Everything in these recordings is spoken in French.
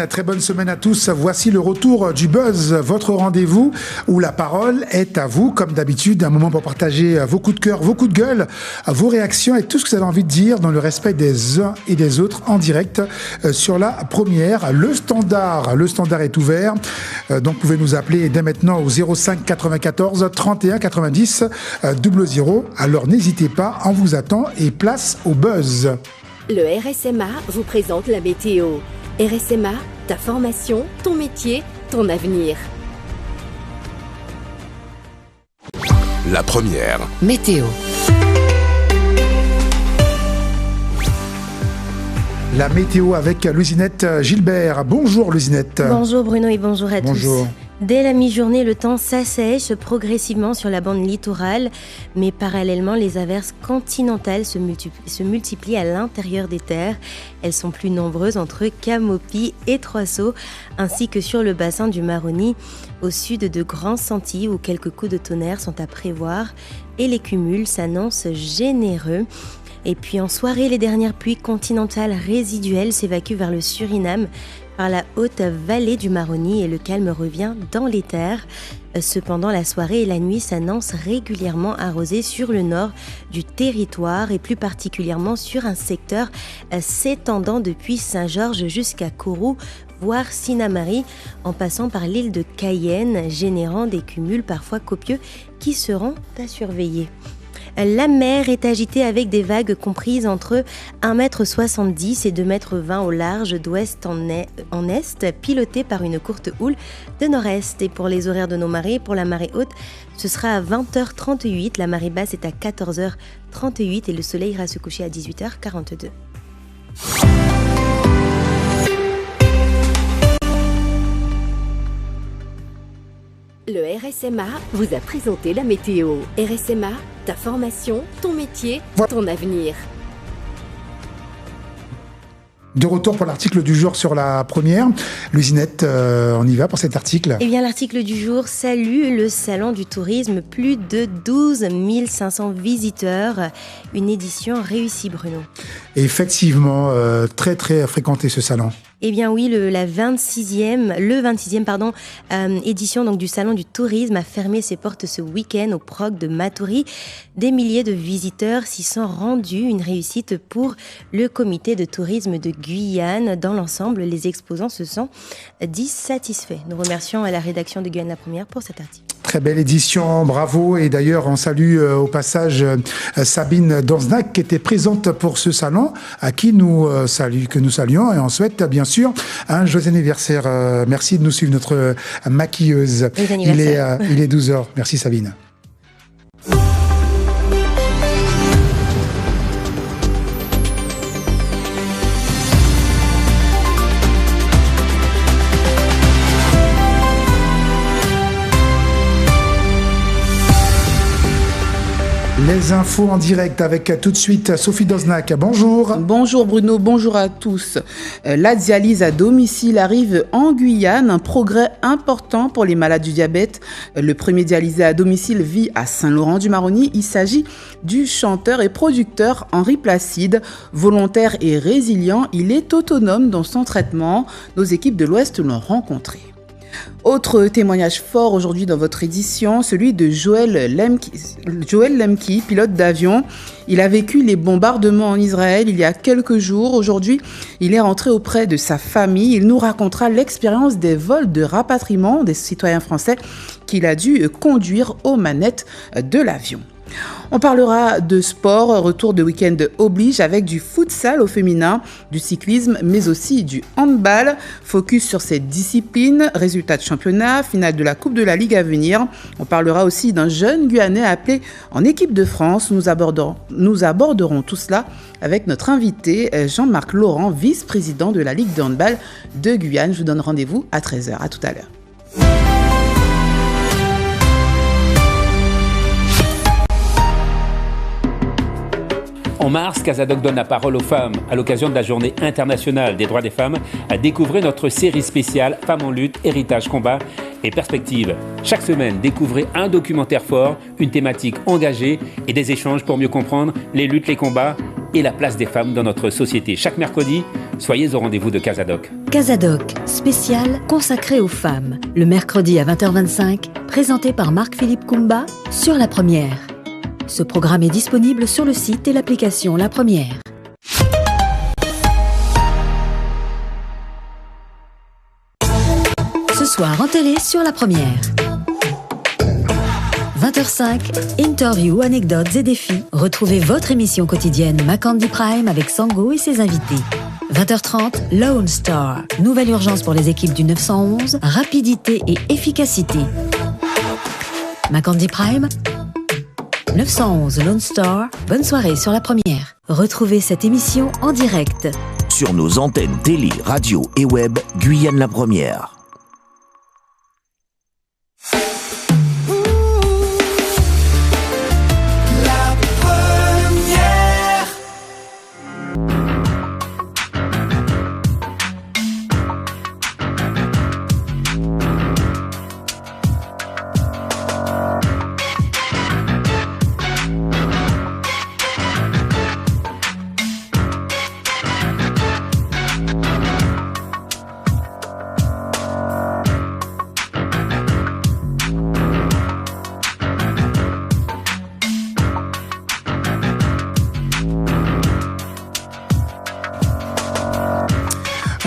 très bonne semaine à tous. Voici le retour du Buzz, votre rendez-vous où la parole est à vous. Comme d'habitude, un moment pour partager vos coups de cœur, vos coups de gueule, vos réactions et tout ce que vous avez envie de dire dans le respect des uns et des autres en direct sur la première. Le standard est ouvert. Donc, vous pouvez nous appeler dès maintenant au 05 94 31 90 00. Alors, n'hésitez pas, on vous attend et place au Buzz. Le RSMA vous présente la météo. RSMA, ta formation, ton métier, ton avenir. La première. Météo. La météo avec Luzinette Gilbert. Bonjour Luzinette. Bonjour Bruno et bonjour à Bonjour. tous. Dès la mi-journée, le temps s'assèche progressivement sur la bande littorale, mais parallèlement, les averses continentales se multiplient à l'intérieur des terres. Elles sont plus nombreuses entre Camopi et Trois-Sceaux, ainsi que sur le bassin du Maroni, au sud de Grand Santi, où quelques coups de tonnerre sont à prévoir, et les cumuls s'annoncent généreux. Et puis en soirée, les dernières pluies continentales résiduelles s'évacuent vers le Suriname, par la haute vallée du Maroni et le calme revient dans les terres. Cependant, la soirée et la nuit s'annoncent régulièrement arrosées sur le nord du territoire et plus particulièrement sur un secteur s'étendant depuis Saint-Georges jusqu'à Kourou, voire Sinamari, en passant par l'île de Cayenne, générant des cumuls parfois copieux qui seront à surveiller. La mer est agitée avec des vagues comprises entre 1,70 m et 2,20 m au large d'ouest en est, pilotées par une courte houle de nord-est. Et pour les horaires de nos marées, pour la marée haute, ce sera à 20h38, la marée basse est à 14h38 et le soleil ira se coucher à 18h42. Le RSMA vous a présenté la météo. RSMA, ta formation, ton métier, ton avenir. De retour pour l'article du jour sur la première. Luzinette, on y va pour cet article. Eh bien, l'article du jour salue le salon du tourisme. Plus de 12 500 visiteurs. Une édition réussie, Bruno. Et effectivement, très très fréquenté ce salon. Eh bien oui, le 26e édition donc, du Salon du Tourisme a fermé ses portes ce week-end au PROC de Matoury. Des milliers de visiteurs s'y sont rendus, une réussite pour le comité de tourisme de Guyane. Dans l'ensemble, les exposants se sont dits satisfaits. Nous remercions la rédaction de Guyane la Première pour cet article. Très belle édition, bravo. Et d'ailleurs, on salue au passage Sabine Danznac qui était présente pour ce salon, à qui que nous saluons et on souhaite bien sûr un joyeux anniversaire. Merci de nous suivre, notre maquilleuse. Il est 12h. Merci Sabine. Les infos en direct avec tout de suite Sophie Danznac. Bonjour. Bonjour Bruno, bonjour à tous. La dialyse à domicile arrive en Guyane, un progrès important pour les malades du diabète. Le premier dialysé à domicile vit à Saint-Laurent-du-Maroni. Il s'agit du chanteur et producteur Henri Placide. Volontaire et résilient, il est autonome dans son traitement. Nos équipes de l'Ouest l'ont rencontré. Autre témoignage fort aujourd'hui dans votre édition, celui de Joël Lemki, pilote d'avion. Il a vécu les bombardements en Israël il y a quelques jours. Aujourd'hui, il est rentré auprès de sa famille. Il nous racontera l'expérience des vols de rapatriement des citoyens français qu'il a dû conduire aux manettes de l'avion. On parlera de sport, retour de week-end oblige avec du futsal au féminin, du cyclisme mais aussi du handball. Focus sur cette discipline, résultats de championnat, finale de la Coupe de la Ligue à venir. On parlera aussi d'un jeune Guyanais appelé en équipe de France. Nous aborderons tout cela avec notre invité Jean-Marc Laurent, vice-président de la Ligue de handball de Guyane. Je vous donne rendez-vous à 13h. À tout à l'heure. En mars, Casadoc donne la parole aux femmes à l'occasion de la Journée internationale des droits des femmes à découvrir notre série spéciale Femmes en lutte, héritage, combat et perspectives. Chaque semaine, découvrez un documentaire fort, une thématique engagée et des échanges pour mieux comprendre les luttes, les combats et la place des femmes dans notre société. Chaque mercredi, soyez au rendez-vous de Casadoc. Casadoc, spécial consacré aux femmes. Le mercredi à 20h25, présenté par Marc-Philippe Koumba sur La Première. Ce programme est disponible sur le site et l'application La Première. Ce soir en télé sur La Première. 20h05, interviews, anecdotes et défis. Retrouvez votre émission quotidienne Macandy Prime avec Sango et ses invités. 20h30, Lone Star. Nouvelle urgence pour les équipes du 911, rapidité et efficacité. Macandy Prime, 911 Lone Star. Bonne soirée sur La Première. Retrouvez cette émission en direct sur nos antennes télé, radio et web, Guyane La Première.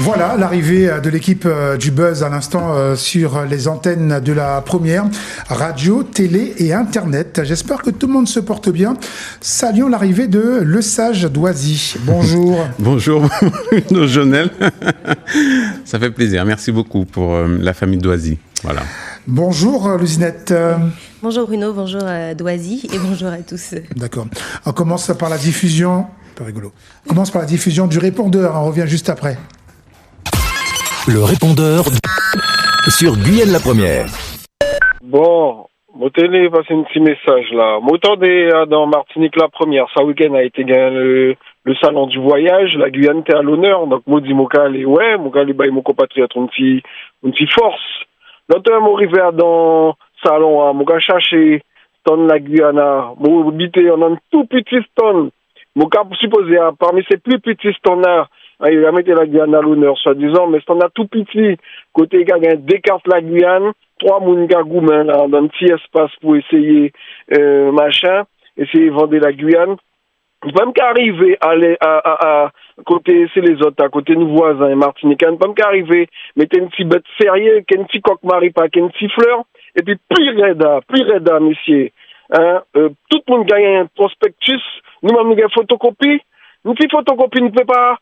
Voilà l'arrivée de l'équipe du Buzz à l'instant sur les antennes de La Première, radio, télé et internet. J'espère que tout le monde se porte bien. Saluons l'arrivée de Le Sage d'Oisy. Bonjour. Bonjour, nos Jonel. Ça fait plaisir. Merci beaucoup pour la famille d'Oisy. Voilà. Bonjour Luzinette. Bonjour Bruno, bonjour d'Oisy et bonjour à tous. D'accord. On commence par la diffusion. Un peu rigolo. On commence par la diffusion du répondeur. On revient juste après. Le répondeur sur Guyane La Première. Bon, mon télé passe un petit message là. M'entendez dans Martinique La Première, ça week-end a été gagné le salon du voyage, la Guyane était à l'honneur, donc moi dis mon calé, ouais, mon calé bah mon compatriote une petite force. L'autre mon arrivé dans salon, mon gars chercher stone la Guyana, mon habité on a un tout petit stone. Mon cas supposé parmi ces plus petits stones là. Il a mis la Guyane à l'honneur, soi-disant, mais c'est un tout petit. Côté, il y a décarte la Guyane, 3 mounga goumen, là, dans un petit espace pour essayer, essayer de vendre la Guyane. Même qu'arriver à côté, c'est les autres, à côté nos voisins, martinicains, même qu'arriver, mettez une petite bête sérieuse, qu'une petite coque maripa, qu'une petite fleur, et puis plus reda, messieurs. Tout le monde gagne un prospectus, nous-mêmes, nous gagnons photocopie, une petite photocopie, ne peut pas,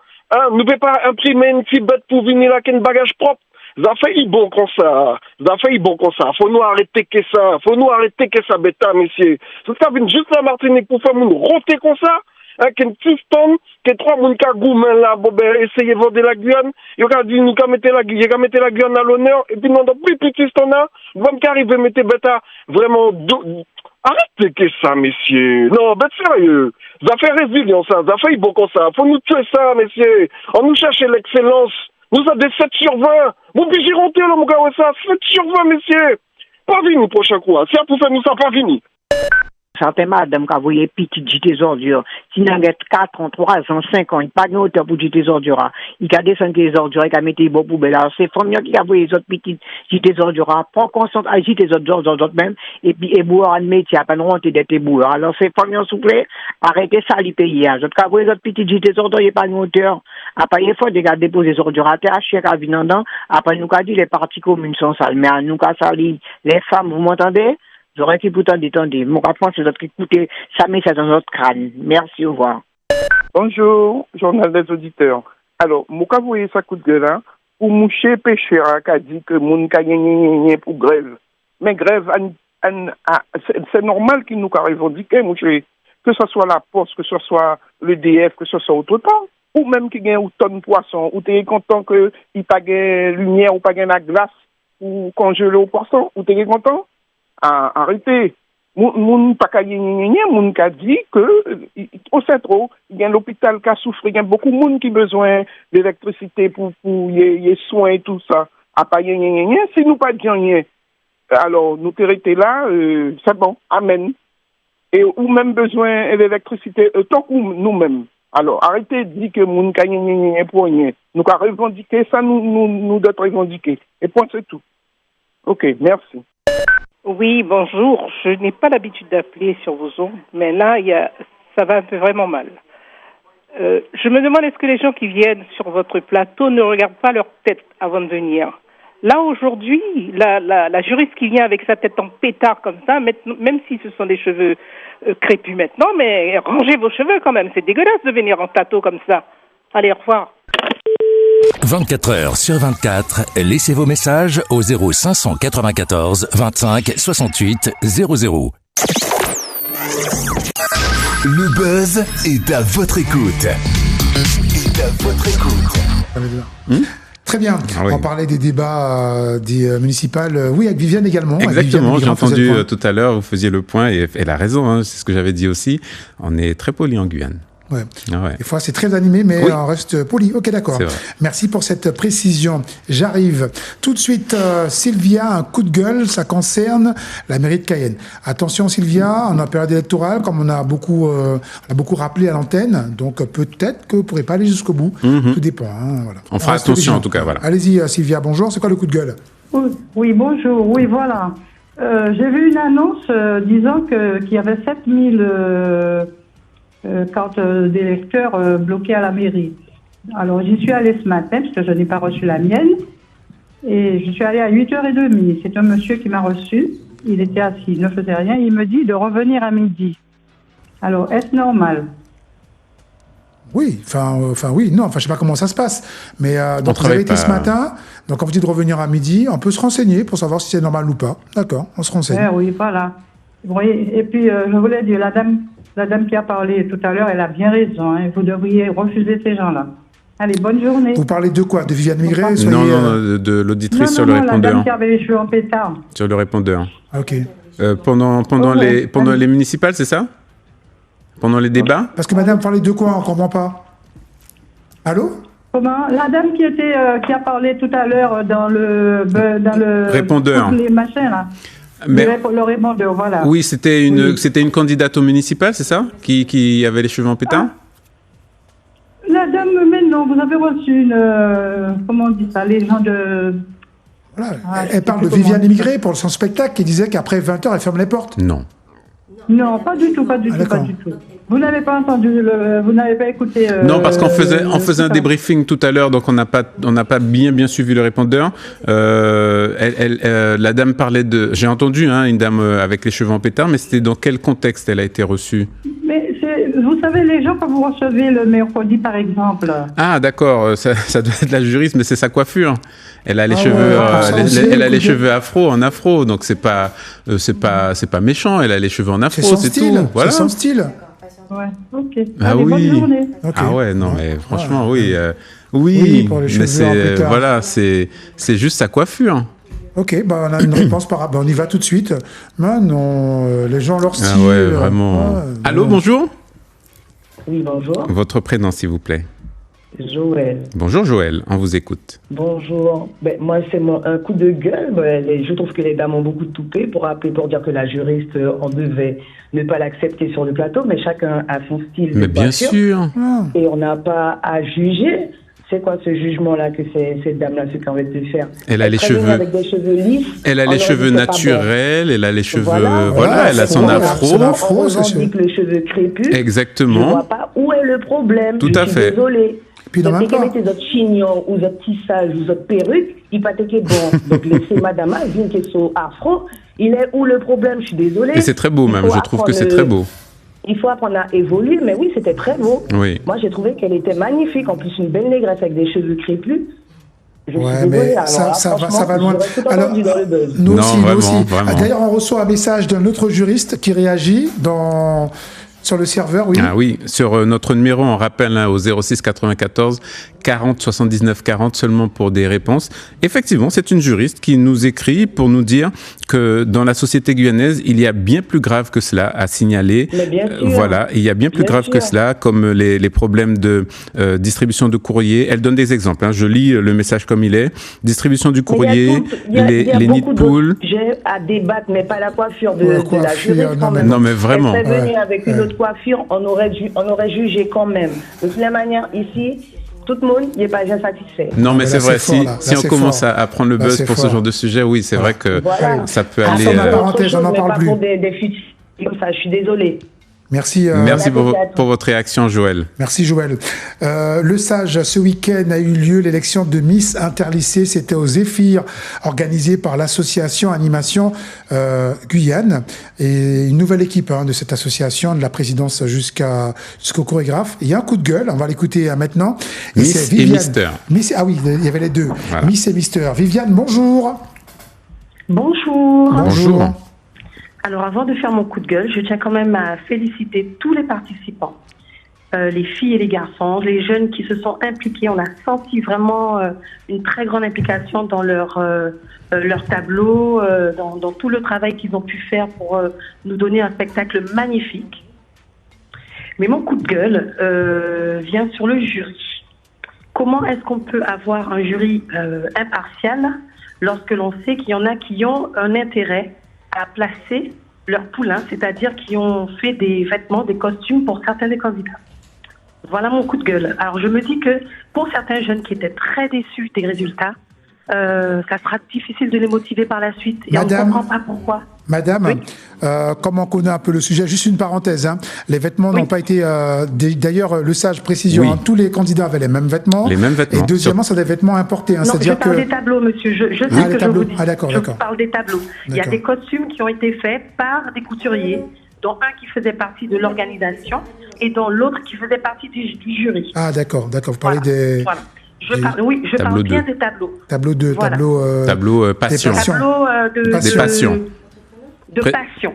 nous ne pouvons pas imprimer une petite bête pour venir là avec un bagage propre. Ça fait bon comme ça. Faut nous arrêter que ça, bêta, messieurs. Ça vient juste la Martinique pour faire une roter comme ça. Avec une petite tonne, que 3 moun ka goumen là, essayer de vendre la Guyane. Il a dit, nous ka mettre la Guyane à l'honneur. Et puis, nous, dans plus petit tonne là, nous allons arriver à mettre bêta vraiment, arrêtez que ça, messieurs. Non, bête sérieux. Ça fait résilience, ça fait bon comme ça. Faut nous tuer ça, messieurs. On nous cherche l'excellence. Nous avons des 7 sur 20. Vous pouvez monter, là, mon gars, ça. 7 sur 20, messieurs. Pas vini, prochain coup. Si on peut faire nous ça, pas vini. Certaines madame qui voyait petites jeter ordures. Si nous avons 4 ans, 3 ans, 5 ans, il n'y a pas de hauteur pour jeter ordures. Il y a descendu les ordures, il y a mis des beaux poubelles. Alors, c'est famille qui a voyé les autres petites jeter ordures. Prends conscience à jeter les autres même. Et puis, et boire un métier, à peine rentrer d'être boueur. Alors, c'est famille, s'il vous plaît, arrêtez ça, les pays. Je cas voyez les autres petites jeter ordures, il n'y a pas de hauteur. Après, il faut déjà déposer les ordures à terre, à chier, à vinandant. Après, nous, dit les parties communes sont sales. Mais à nous, sali, les femmes, vous m'entendez? J'aurais été pourtant détendu. Mon rapport, c'est d'autres écouter, ça met ça dans notre crâne. Merci, au revoir. Bonjour, journal des auditeurs. Alors, mon cas, vous voyez ça coup de gueule, hein, pour moucher pêcheur, qui a dit que mon cas pour grève. Mais grève, c'est normal qu'il nous a revendiqué, moucher. Que ce soit la Poste, que ce soit l'EDF, que ce soit autre part. Ou même qu'il y ait autant de poissons, ou tu es content qu'il n'y ait pas de lumière, ou pas de la glace, ou congeler au poisson, ou tu es content? Arrêtez. Moun pa ka moun ka dit que au centre il y a l'hôpital qui a souffert, il y a beaucoup de monde qui besoin d'électricité pour les soins et tout ça. A pas si nous pas dit rien. Alors nous t'arrêter là, c'est bon, amen. Et ou même besoin d'électricité tant que nous-mêmes. Alors, arrêtez de dire que moun ka gagné pour rien. Nous avons revendiqué ça, nous d'autres revendiquer. Et point, c'est tout. Ok, merci. Oui, bonjour. Je n'ai pas l'habitude d'appeler sur vos ondes, mais là, ça va un peu vraiment mal. Je me demande, est-ce que les gens qui viennent sur votre plateau ne regardent pas leur tête avant de venir? Là, aujourd'hui, la juriste qui vient avec sa tête en pétard comme ça, même si ce sont des cheveux crépus maintenant, mais rangez vos cheveux quand même. C'est dégueulasse de venir en plateau comme ça. Allez, au revoir. 24 heures sur 24, laissez vos messages au 0594 25 68 00. Le buzz est à votre écoute. Très bien. Ah oui. On parlait des débats des municipales. Oui, avec Viviane également. Exactement, Viviane, j'ai entendu tout à l'heure, vous faisiez le point, et elle a raison, hein, c'est ce que j'avais dit aussi. On est très poli en Guyane. Ouais. Ah ouais. Des fois, c'est très animé, mais oui. on reste poli. Ok, d'accord. C'est vrai. Merci pour cette précision. J'arrive tout de suite. Sylvia, un coup de gueule, ça concerne la mairie de Cayenne. Attention, Sylvia, on est en période électorale, comme on a beaucoup rappelé à l'antenne. Donc, peut-être que vous ne pourrez pas aller jusqu'au bout. Mm-hmm. Tout dépend. Hein, voilà. On fera attention, en tout cas. Voilà. Allez-y, Sylvia. Bonjour. C'est quoi le coup de gueule? Oui, bonjour. Oui, voilà. J'ai vu une annonce disant qu'il y avait 7000 cartes d'électeurs bloquées à la mairie. Alors, j'y suis allée ce matin, parce que je n'ai pas reçu la mienne. Et je suis allée à 8h30. C'est un monsieur qui m'a reçu. Il était assis, il ne faisait rien. Il me dit de revenir à midi. Alors, est-ce normal? Oui, oui, non, je sais pas comment ça se passe. Mais donc vous avez été ce matin, donc quand vous dites de revenir à midi, on peut se renseigner pour savoir si c'est normal ou pas. D'accord, on se renseigne. Oui, voilà. Oui, et puis, je voulais dire, la dame qui a parlé tout à l'heure, elle a bien raison. Hein. Vous devriez refuser ces gens-là. Allez, bonne journée. Vous parlez de quoi? De Viviane Migré? Non, de l'auditrice sur le répondeur. La dame qui avait les cheveux en pétard. Sur le répondeur. Ok. Pendant les municipales, c'est ça? Pendant les débats? Parce que madame parlait de quoi? On ne comprend pas. Allô? Comment? La dame qui a parlé tout à l'heure dans le répondeur. Les machins, là. Mais, le répondeur, voilà. Oui, c'était une candidate au municipal, c'est ça? Qui avait les cheveux en pétard? La dame, mais non, vous avez reçu une... comment on dit ça? Les gens de... Voilà. Elle parle de Viviane Immigré pour son spectacle qui disait qu'après 20h, elle ferme les portes. Non. Non, pas du tout, pas du tout. Vous n'avez pas entendu, vous n'avez pas écouté... non, parce qu'on faisait un débriefing tout à l'heure, donc on n'a pas bien suivi le répondeur. La dame parlait de... J'ai entendu une dame avec les cheveux en pétard, mais c'était dans quel contexte elle a été reçue? Mais vous savez, les gens, quand vous recevez le mercredi, par exemple... Ah, d'accord, ça doit être la juriste, mais c'est sa coiffure. Elle a les cheveux, cheveux en afro, donc c'est pas méchant. Elle a les cheveux en afro, c'est tout. Voilà. C'est son style. Ouais, ok. Ah allez, oui. Bonne journée. Okay. Ah ouais, non, mais franchement, oui, pour les cheveux en pétard. Voilà, c'est juste sa coiffure. Ok, on a une réponse par rapport. On y va tout de suite. Mais non, les gens leur style. Ah ouais, vraiment. Allô, bonjour. Oui, bonjour. Votre prénom, s'il vous plaît. Joël. Bonjour Joël, on vous écoute. Bonjour. Moi, c'est un coup de gueule. Je trouve que les dames ont beaucoup de toupet pour appeler pour dire que la juriste, on devait ne pas l'accepter sur le plateau, mais chacun a son style. Mais bien sûr. Et on n'a pas à juger. C'est quoi ce jugement-là que cette dame-là, ce qu'elle veut te faire? Elle a les cheveux avec des cheveux lisses. Elle a les cheveux naturels, elle a les cheveux... Voilà, elle a son afro. On revendique le cheveu crépus. Exactement. Je ne vois pas où est le problème. Tout à fait. Je suis désolée. Puis donc, dès qu'elle mettait votre chignon ou votre tissage ou votre perruque, il pas été bon. Donc, laissez madame une question afro. Il est où le problème? Je suis désolée. Et c'est très beau même, je trouve que c'est très beau. Il faut apprendre à évoluer, mais oui, c'était très beau. Oui. Moi, j'ai trouvé qu'elle était magnifique. En plus, une belle négresse avec des cheveux crépus. Mais ça va loin. Alors, nous aussi. D'ailleurs, on reçoit un message d'un autre juriste qui réagit sur le serveur, oui. Ah oui, sur notre numéro, on rappelle au 06 94 40 79 40 seulement pour des réponses. Effectivement, c'est une juriste qui nous écrit pour nous dire que dans la société guyanaise, il y a bien plus grave que cela à signaler. Mais bien sûr. Voilà, il y a bien plus grave que cela, comme les problèmes de distribution de courrier. Elle donne des exemples. Je lis le message comme il est. Distribution du courrier, les nids de poules. J'ai à débattre, mais pas la coiffure de la juriste. Non, mais vraiment. Elle serait venue avec une autre coiffure, on aurait jugé quand même. De toute manière, ici, tout le monde n'est pas bien satisfait. Non, mais c'est vrai, si on commence fort. à prendre le buzz pour ce genre de sujet, oui, c'est vrai que ça peut aller... parenthèse, on n'en parle plus. Pour des futurs comme ça, je suis désolée. Merci. Merci pour votre réaction, Joël. Merci, Joël. Le Sage, ce week-end a eu lieu l'élection de Miss Interlycée. C'était au Zéphyr, organisé par l'association Animation Guyane. Et une nouvelle équipe de cette association, de la présidence jusqu'au chorégraphe. Il y a un coup de gueule, on va l'écouter maintenant. Miss et Mister. Ah oui, il y avait les deux. Voilà. Miss et Mister. Viviane, bonjour. Bonjour. Bonjour. Alors, avant de faire mon coup de gueule, je tiens quand même à féliciter tous les participants, les filles et les garçons, les jeunes qui se sont impliqués. On a senti vraiment une très grande implication dans leur tableau, dans tout le travail qu'ils ont pu faire pour nous donner un spectacle magnifique. Mais mon coup de gueule vient sur le jury. Comment est-ce qu'on peut avoir un jury impartial lorsque l'on sait qu'il y en a qui ont un intérêt à placer leurs poulains, c'est-à-dire qui ont fait des vêtements, des costumes pour certains des candidats. Voilà mon coup de gueule. Alors je me dis que pour certains jeunes qui étaient très déçus des résultats, ça sera difficile de les motiver par la suite. Et on ne comprend pas pourquoi. Madame, oui. Comme on connaît un peu le sujet, juste une parenthèse, les vêtements n'ont pas été... d'ailleurs, le Sage précision, tous les candidats avaient les mêmes vêtements. Les mêmes vêtements. Et deuxièmement, c'est des vêtements importés. Non, je parle des tableaux, monsieur. Je sais ce que je vous dis. Ah, d'accord. Je parle des tableaux. Il y a des costumes qui ont été faits par des couturiers, dont un qui faisait partie de l'organisation et dont l'autre qui faisait partie du jury. Ah, d'accord. Vous parlez des... Voilà. Je parle bien des tableaux. Tableau 2, tableau passion. Des passions. De passion.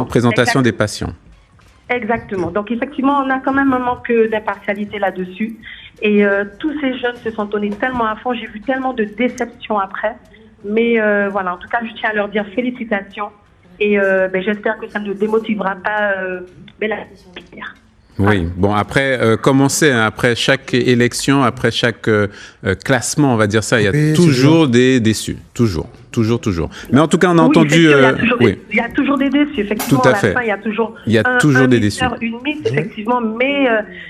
Présentation des passions. Exactement. Donc effectivement, on a quand même un manque d'impartialité là-dessus. Et tous ces jeunes se sont donnés tellement à fond. J'ai vu tellement de déceptions après. Mais voilà, en tout cas, je tiens à leur dire félicitations. Et j'espère que ça ne démotivera pas la Oui, bon après, comme on sait, après chaque élection, après chaque classement, on va dire ça, il y a toujours des déçus, toujours. Mais en tout cas, on a entendu... Il y a toujours des déçus, effectivement. Tout à fait. À la fin, il y a toujours des déçus. Une miss, effectivement, mais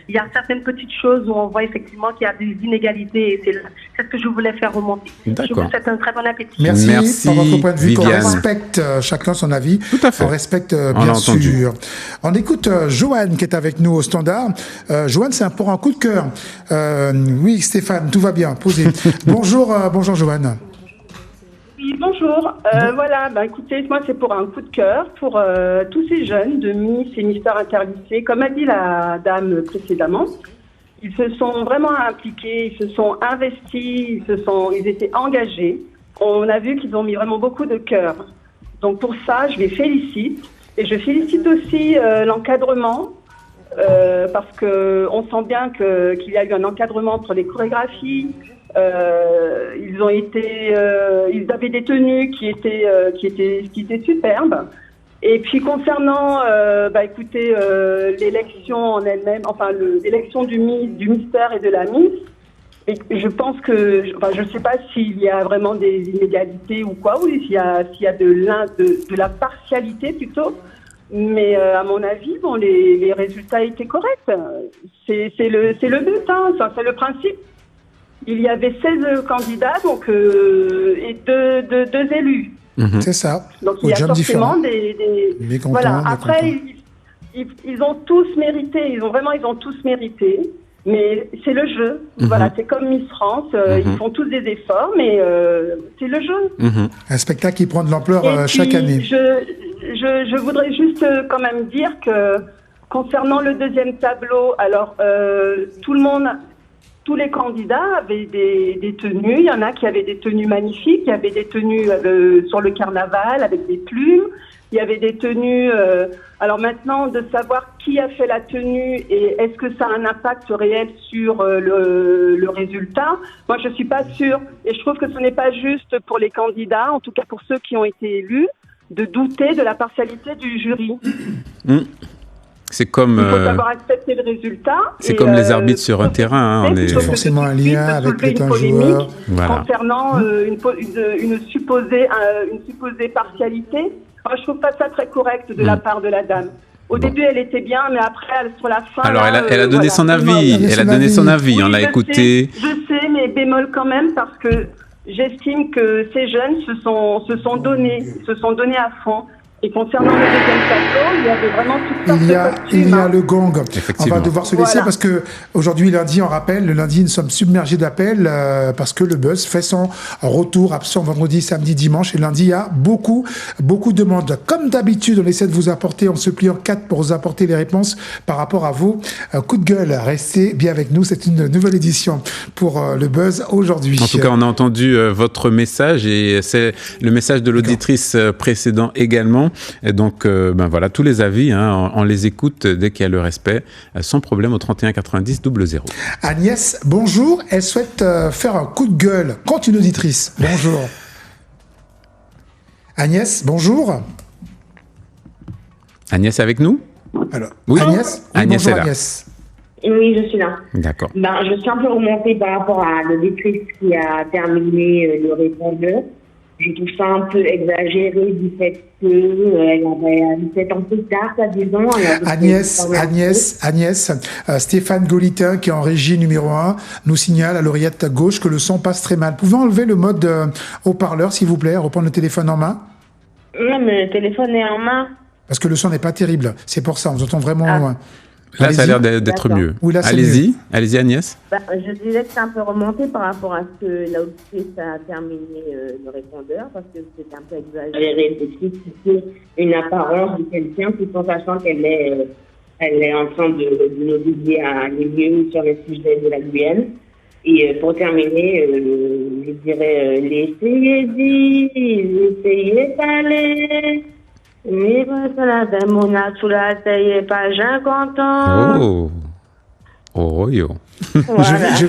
il y a certaines petites choses où on voit effectivement qu'il y a des inégalités et c'est ce que je voulais faire remonter. D'accord. Je vous souhaite un très bon appétit. Merci pour votre point de vue, qu'on Viviane. respecte chacun son avis. Tout à fait. On respecte bien sûr. On écoute Joanne qui est avec nous au standard. Joanne, c'est pour un coup de cœur. Oui, Stéphane, tout va bien. Posez. Bonjour Joanne. Oui, bonjour. Voilà, écoutez, moi c'est pour un coup de cœur pour tous ces jeunes de Miss et Mister Interlycée. Comme a dit la dame précédemment, ils se sont vraiment impliqués, ils se sont investis, ils étaient engagés. On a vu qu'ils ont mis vraiment beaucoup de cœur. Donc pour ça, je les félicite. Et je félicite aussi l'encadrement, parce qu'on sent bien qu'il y a eu un encadrement entre les chorégraphies. Ils avaient des tenues qui étaient superbes. Et puis concernant, l'élection en elle-même, l'élection du mystère et de la Miss, et je pense que, je ne sais pas s'il y a vraiment des inégalités ou quoi, ou s'il y a de la partialité plutôt. Mais à mon avis, les résultats étaient corrects. C'est le but, c'est le principe. Il y avait 16 candidats et deux élus. C'est ça. Donc il y a forcément des voilà. Après, ils ont tous mérité. Ils ont tous mérité. Mais c'est le jeu. Voilà, c'est comme Miss France. Ils font tous des efforts, mais c'est le jeu. Un spectacle qui prend de l'ampleur chaque année. Je voudrais juste quand même dire que concernant le deuxième tableau, alors tous les candidats avaient des tenues. Il y en a qui avaient des tenues magnifiques. Il y avait des tenues sur le carnaval avec des plumes. Il y avait des tenues... alors maintenant, de savoir qui a fait la tenue et est-ce que ça a un impact réel sur le résultat, moi je suis pas sûre. Et je trouve que ce n'est pas juste pour les candidats, en tout cas pour ceux qui ont été élus, de douter de la partialité du jury. C'est comme... Il faut savoir accepter le résultat. C'est comme les arbitres sur un terrain. On est forcément un lien avec un joueur. Voilà. Concernant une supposée partialité. Moi, je trouve pas ça très correct de la part de la dame. Au début, elle était bien, mais après, sur la fin... Alors, là, elle a donné son avis. Elle a donné son avis. On l'a écouté. Je sais, mais bémol quand même, parce que j'estime que ces jeunes se sont donnés à fond. Et concernant le deuxième plateau, il y avait vraiment toutes sortes de costumes. Il y a le gong. On va devoir se laisser parce que aujourd'hui, lundi, on rappelle, le lundi, nous sommes submergés d'appels parce que le buzz fait son retour absent vendredi, samedi, dimanche. Et lundi, il y a beaucoup de demandes. Comme d'habitude, on essaie de vous apporter, on se plie en 4 pour vous apporter les réponses par rapport à vos coups de gueule. Restez bien avec nous. C'est une nouvelle édition pour le buzz aujourd'hui. En tout cas, on a entendu votre message et c'est le message de l'auditrice précédent également. Et donc, voilà, tous les avis, on les écoute dès qu'il y a le respect, sans problème au 31 90 00. Agnès, bonjour. Elle souhaite faire un coup de gueule contre une auditrice. Bonjour. Agnès, bonjour. Agnès est avec nous ? Alors, oui. Agnès, Agnès bonjour est là. Agnès. Oui, je suis là. D'accord. Je suis un peu remontée par rapport à l'auditrice qui a terminé le répondeur. Je trouve ça un peu exagéré du fait qu'elle avait peut-être un peu tard, ça disons. Agnès, Stéphane Golitin, qui est en régie numéro 1, nous signale à l'oreillette gauche que le son passe très mal. Pouvez-vous enlever le mode haut-parleur, s'il vous plaît, reprendre le téléphone en main ? Non, mais le téléphone est en main. Parce que le son n'est pas terrible. C'est pour ça, on vous entend vraiment loin. Là, ça a l'air d'être mieux. Oui, là, allez-y, Agnès. Je disais que c'est un peu remonté par rapport à ce que l'auditrice a terminé le répondeur, parce que c'est un peu exagéré de critiquer une apparence de quelqu'un tout en sachant qu'elle est en train de nous obliger à aller sur le sujet de la Guyane. Et pour terminer, je dirais laissez parler. Mais voilà, mon atula, pas Jean content. Oh, yo. Voilà. Je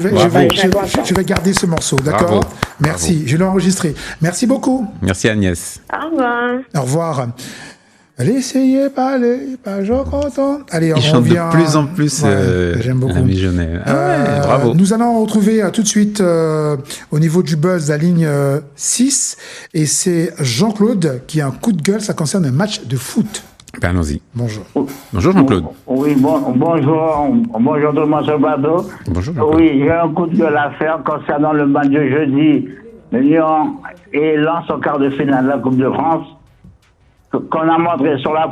vais garder ce morceau, d'accord ? Bravo. Merci, Bravo. je l'ai enregistré. Merci beaucoup. Merci Agnès. Au revoir. Au revoir. Essayez parler, pas Jean content. Allez, on chante revient. de plus en plus j'aime beaucoup. l'ami Genève. Bravo. Nous allons retrouver tout de suite au niveau du buzz la ligne 6 et c'est Jean-Claude qui a un coup de gueule, ça concerne un match de foot. Allons-y. Bonjour. Bonjour Jean-Claude. Oui, bonjour tout le monde sur le plateau. Bonjour Jean-Claude. Oui, j'ai un coup de gueule à faire concernant le match de jeudi. Lyon et Lens au quart de finale de la Coupe de France. Qu'on a montré sur la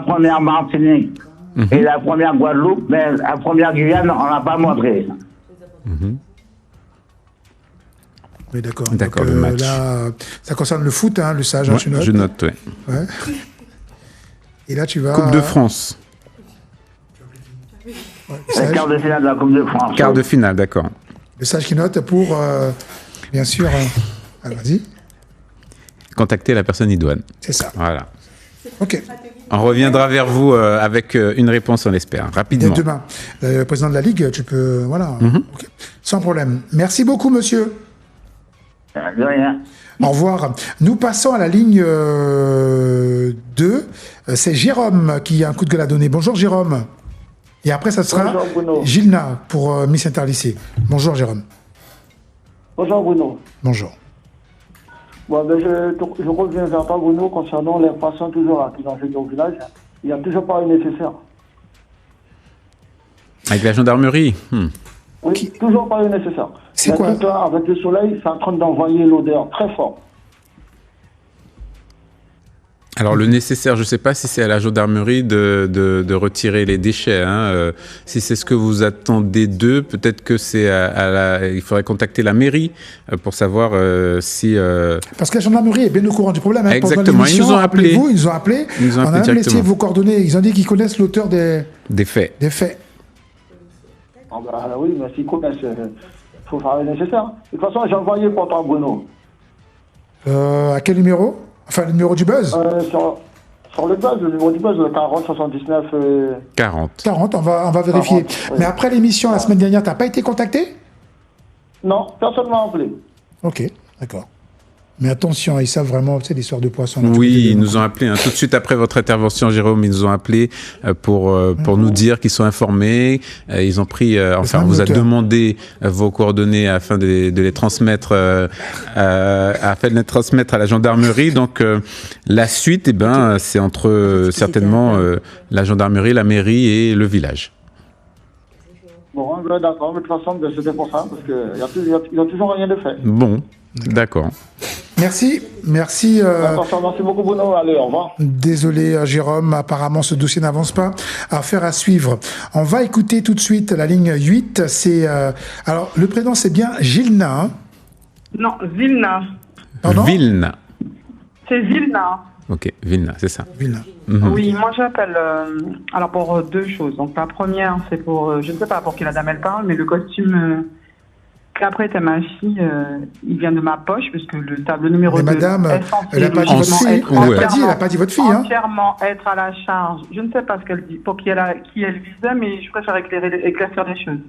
première Martinique et la première Guadeloupe, mais la première Guyane, on n'a pas montré. Oui, d'accord. D'accord, donc, le match. Là, ça concerne le foot, le sage, Ouais, tu notes. je note, oui. Ouais. Et là, tu vas... Coupe de France. Le quart de finale de la Coupe de France. Quart de finale, d'accord. Le sage qui note pour, bien sûr... vas-y. Contacter la personne idoine. C'est ça. Voilà. OK. On reviendra vers vous avec une réponse, on l'espère, rapidement. Dès demain. Le président de la Ligue, tu peux... Voilà. OK. Sans problème. Merci beaucoup, monsieur. De rien. Au revoir. Nous passons à la ligne 2. C'est Jérôme qui a un coup de gueule à donner. Bonjour, Jérôme. Et après, ça sera Gilna pour Miss Interlycée. Bonjour, Jérôme. Bonjour, Bruno. Bonjour. Bon, je reviens vers toi, Bruno, concernant l'infraction toujours accusée au village. Il n'y a toujours pas eu nécessaire. Avec la gendarmerie. Oui, toujours pas eu nécessaire. C'est quoi tout là, avec le soleil, c'est en train d'envoyer l'odeur très fort. Alors le nécessaire, je ne sais pas si c'est à la gendarmerie de retirer les déchets. Si c'est ce que vous attendez d'eux, peut-être que c'est il faudrait contacter la mairie pour savoir si... Parce que la gendarmerie est bien au courant du problème. Exactement, ils nous ont appelés. Ils nous ont appelé. On a même laissé vos coordonnées. Ils ont dit qu'ils connaissent l'auteur des faits. Des faits. Ah bah, oui, mais s'ils connaissent, il faut faire le nécessaire. De toute façon, j'ai envoyé pour toi, Bruno. À quel numéro ? Enfin, le numéro du buzz Sur le buzz, le numéro du buzz, le 40 79... 40. 40, on va vérifier. 40, oui. Mais après l'émission, la semaine dernière, tu n'as pas été contacté ? Non, personne ne m'a appelé. Ok, d'accord. Mais attention, ils savent vraiment, tu sais, l'histoire de poisson. Oui, ils nous ont appelé tout de suite après votre intervention, Jérôme. Ils nous ont appelé pour nous dire qu'ils sont informés. Ils ont pris, on vous a demandé vos coordonnées afin de les transmettre, afin de les transmettre à la gendarmerie. Donc la suite, c'est entre certainement la gendarmerie, la mairie et le village. Bon, d'accord, mais de toute façon, c'était pour ça, parce qu'il n'y a toujours rien de fait. Bon, d'accord. Merci. Merci beaucoup, Bruno. Allez, au revoir. Désolé, Jérôme. Apparemment, ce dossier n'avance pas. Affaire à suivre. On va écouter tout de suite la ligne 8. Alors, le prénom, c'est bien Gilna. Hein? Non, Vilna. Pardon? Vilna. C'est Vilna. Ok, Vilna, c'est ça. Vilna. Oui, moi j'appelle alors pour deux choses. Donc la première, c'est pour, je ne sais pas pour qui la dame elle parle, mais le costume qu'après était ma fille, il vient de ma poche, puisque le tableau numéro 2 madame, elle n'a pas dit votre fille. Elle n'a pas dit votre fille. Entièrement être à la charge. Je ne sais pas ce qu'elle dit, pour qui elle visait, mais je préfère éclaircir les choses.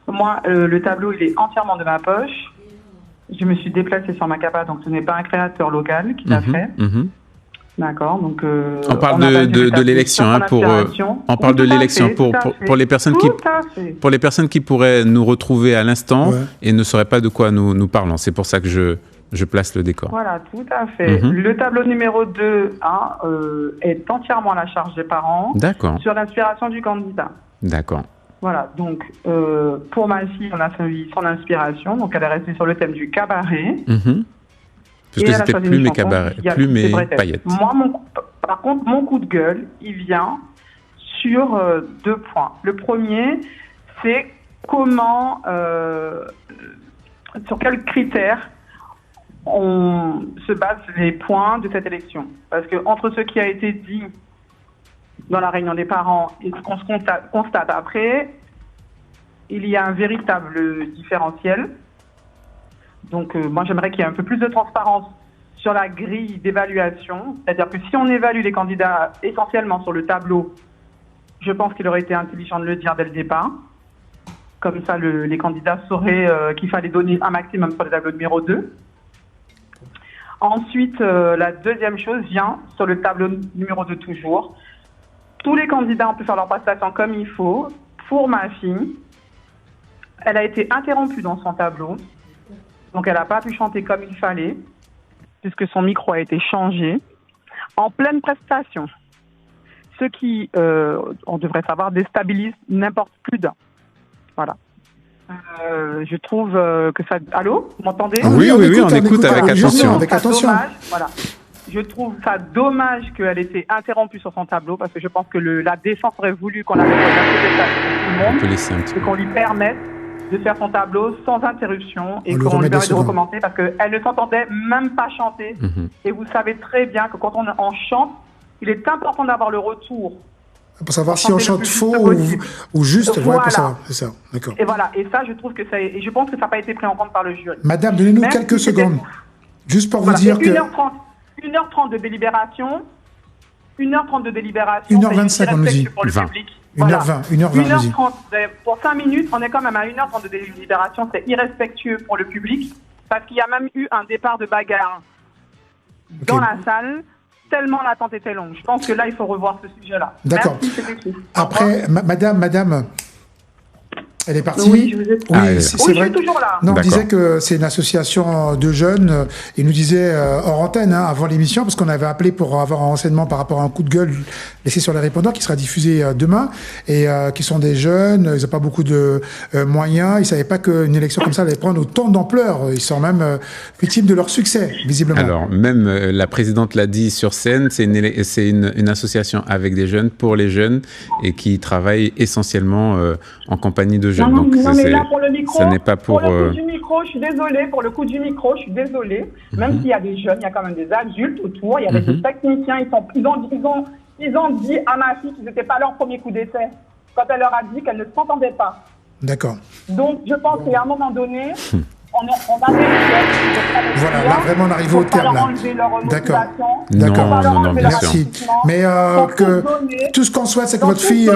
Moi, le tableau, il est entièrement de ma poche. Je me suis déplacée sur ma capa, donc ce n'est pas un créateur local qui l'a fait. D'accord, donc on parle de l'élection, on parle de l'élection pour les personnes qui pourraient nous retrouver à l'instant et ne sauraient pas de quoi nous parlons. C'est pour ça que je place le décor. Voilà, tout à fait. Le tableau numéro 2 est entièrement à la charge des parents. D'accord. Sur l'inspiration du candidat. D'accord. Voilà, donc pour ma fille, on a suivi son inspiration, donc elle est restée sur le thème du cabaret. Parce que c'était plus mes cabarets, plus mes paillettes. Moi, par contre, mon coup de gueule, il vient sur 2 points. Le premier, c'est comment, sur quels critères on se base les points de cette élection. Parce que entre ce qui a été dit dans la réunion des parents et ce qu'on se constate après, il y a un véritable différentiel. Donc, moi, j'aimerais qu'il y ait un peu plus de transparence sur la grille d'évaluation. C'est-à-dire que si on évalue les candidats essentiellement sur le tableau, je pense qu'il aurait été intelligent de le dire dès le départ. Comme ça, les candidats sauraient qu'il fallait donner un maximum sur le tableau numéro 2. Ensuite, la deuxième chose vient sur le tableau numéro 2 toujours. Tous les candidats ont pu faire leur prestation comme il faut. Pour ma fille, elle a été interrompue dans son tableau. Donc, elle n'a pas pu chanter comme il fallait, puisque son micro a été changé, en pleine prestation. Ce qui, on devrait savoir, déstabilise n'importe plus d'un. Voilà. Je trouve que ça... Allô? Vous m'entendez? Oui, on écoute avec attention. Dommage, voilà. Je trouve ça dommage qu'elle ait été interrompue sur son tableau, parce que je pense que la défense aurait voulu qu'on la mette tout le monde, et qu'on lui permette de faire son tableau sans interruption et qu'on lui permette de recommencer, parce qu'elle ne s'entendait même pas chanter. Et vous savez très bien que quand on chante, il est important d'avoir le retour. Pour savoir si on chante faux ou juste, voilà. Pour savoir. C'est ça, d'accord. Et voilà, et ça, je trouve que ça, et je pense que ça n'a pas été pris en compte par le jury. Madame, donnez-nous quelques secondes, juste pour vous dire que... 1h30 de délibération, 1h30 de délibération. 1h25, on nous dit. Pour le public. 1h20, 1h20, 1h30, pour 5 minutes, on est quand même à 1h30 de délibération, c'est irrespectueux pour le public, parce qu'il y a même eu un départ de bagarre dans la salle, tellement l'attente était longue. Je pense que là, il faut revoir ce sujet-là. D'accord. Après, madame, elle est partie. Oui, je vous ai... Oui, c'est vrai. Je suis toujours là. Non, on disait que c'est une association de jeunes. Il nous disait hors antenne, avant l'émission, parce qu'on avait appelé pour avoir un renseignement par rapport à un coup de gueule laissé sur les répondeurs qui sera diffusé demain, et qui sont des jeunes. Ils n'ont pas beaucoup de moyens. Ils ne savaient pas qu'une élection comme ça allait prendre autant d'ampleur. Ils sont même victimes de leur succès, visiblement. Alors, même la présidente l'a dit sur scène, c'est une association avec des jeunes, pour les jeunes, et qui travaille essentiellement en compagnie de jeunes. Non, mais là, pour le micro, ça n'est pas pour le coup du micro, je suis désolée. Pour le coup du micro, je suis désolée. Même s'il y a des jeunes, il y a quand même des adultes autour. Il y avait des techniciens. Ils ont dit à ma fille qu'ils n'étaient pas leur premier coup d'essai quand elle leur a dit qu'elle ne s'entendait pas. D'accord. Donc, je pense qu'à un moment donné, on a des Voilà, là vraiment on arrive au terme là. D'accord. Non, bien Merci. sûr. Mais tout ce qu'on souhaite, c'est que votre fille,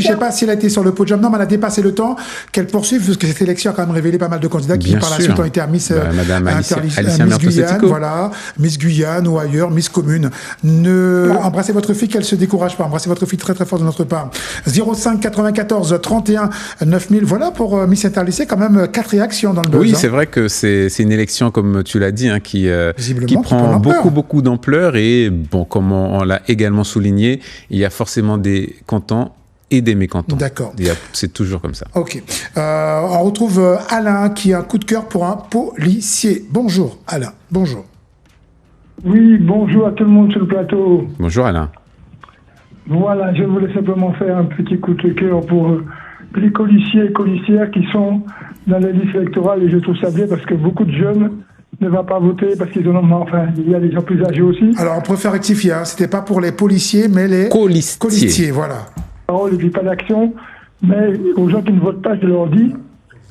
je sais pas si elle a été sur le podium, non, mais elle a dépassé le temps, qu'elle poursuive, parce que cette élection a quand même révélé pas mal de candidats qui Bien par la sûr. suite ont été à Miss, Madame Alicia Miss Mertens Guyane, Etico. voilà, Miss Guyane ou ailleurs, Miss Commune. Embrassez votre fille, qu'elle se décourage pas. Embrassez votre fille très très fort de notre part. 05 94 31 9000. Voilà pour Miss Interlycée, quand même 4 réactions dans le buzz. Oui, c'est vrai que c'est une élection, comme tu l'as dit, qui prend l'ampleur. beaucoup d'ampleur. Et bon, comme on l'a également souligné, il y a forcément des contents et des mécontents. D'accord. C'est toujours comme ça. Ok. On retrouve Alain qui a un coup de cœur pour un policier. Bonjour Alain. Bonjour. Oui, bonjour à tout le monde sur le plateau. Bonjour Alain. Voilà, je voulais simplement faire un petit coup de cœur pour les policiers et policières qui sont dans les listes électorales, et je trouve ça bien parce que beaucoup de jeunes ne vont pas voter parce qu'ils en ont marre. Enfin, il y a des gens plus âgés aussi. Alors on préfère rectifier, hein. C'était pas pour les policiers, mais les colistiers, voilà. Parole et puis pas d'action, mais aux gens qui ne votent pas, je leur dis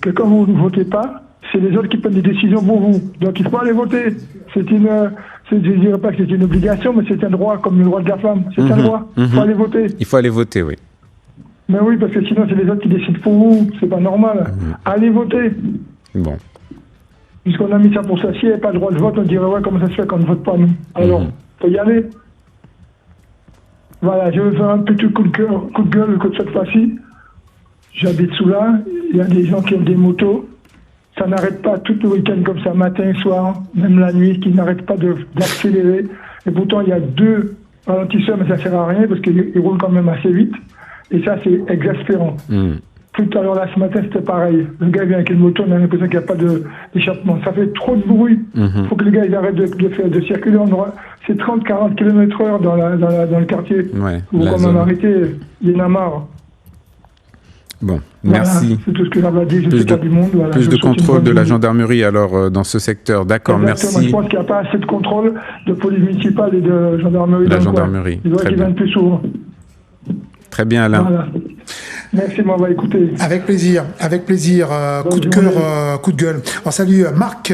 que quand vous ne votez pas, c'est les autres qui prennent des décisions pour vous. Donc il faut aller voter. Je ne dirais pas que c'est une obligation, mais c'est un droit, comme le droit de la femme. C'est un droit. Il faut aller voter. Il faut aller voter, oui. Mais oui, parce que sinon, c'est les autres qui décident pour vous. C'est pas normal. Allez voter. Bon. Puisqu'on a mis ça pour ça. S'il n'y avait pas le droit de vote, on dirait, ouais, comment ça se fait qu'on ne vote pas, nous? Alors, faut y aller. Voilà, je veux faire un petit coup de gueule que cette fois-ci. J'habite sous là. Il y a des gens qui ont des motos. Ça n'arrête pas tout le week-end comme ça, matin, soir, même la nuit, qui n'arrêtent pas d'accélérer. Et pourtant, il y a 2 ralentisseurs, mais ça ne sert à rien parce qu'ils roulent quand même assez vite. Et ça, c'est exaspérant. Tout à l'heure, là, ce matin, c'était pareil. Le gars vient avec une moto, on a l'impression qu'il n'y a pas d'échappement. Ça fait trop de bruit. Il faut que les gars ils arrêtent de circuler en droit. C'est 30-40 km/h dans le quartier. Ouais, il faut quand même arrêter. Il y en a marre. Bon, voilà, merci. c'est tout ce que j'avais dit. Je sais pas du monde. Voilà, plus de contrôle de la gendarmerie alors dans ce secteur. D'accord, merci. Je pense qu'il n'y a pas assez de contrôle de police municipale et de gendarmerie. La gendarmerie. Il doit qu'ils viennent plus souvent. Très bien, Alain. Voilà. Merci, on va écouter. Avec plaisir, avec plaisir. Coup de cœur, coup de gueule. On salue Marc,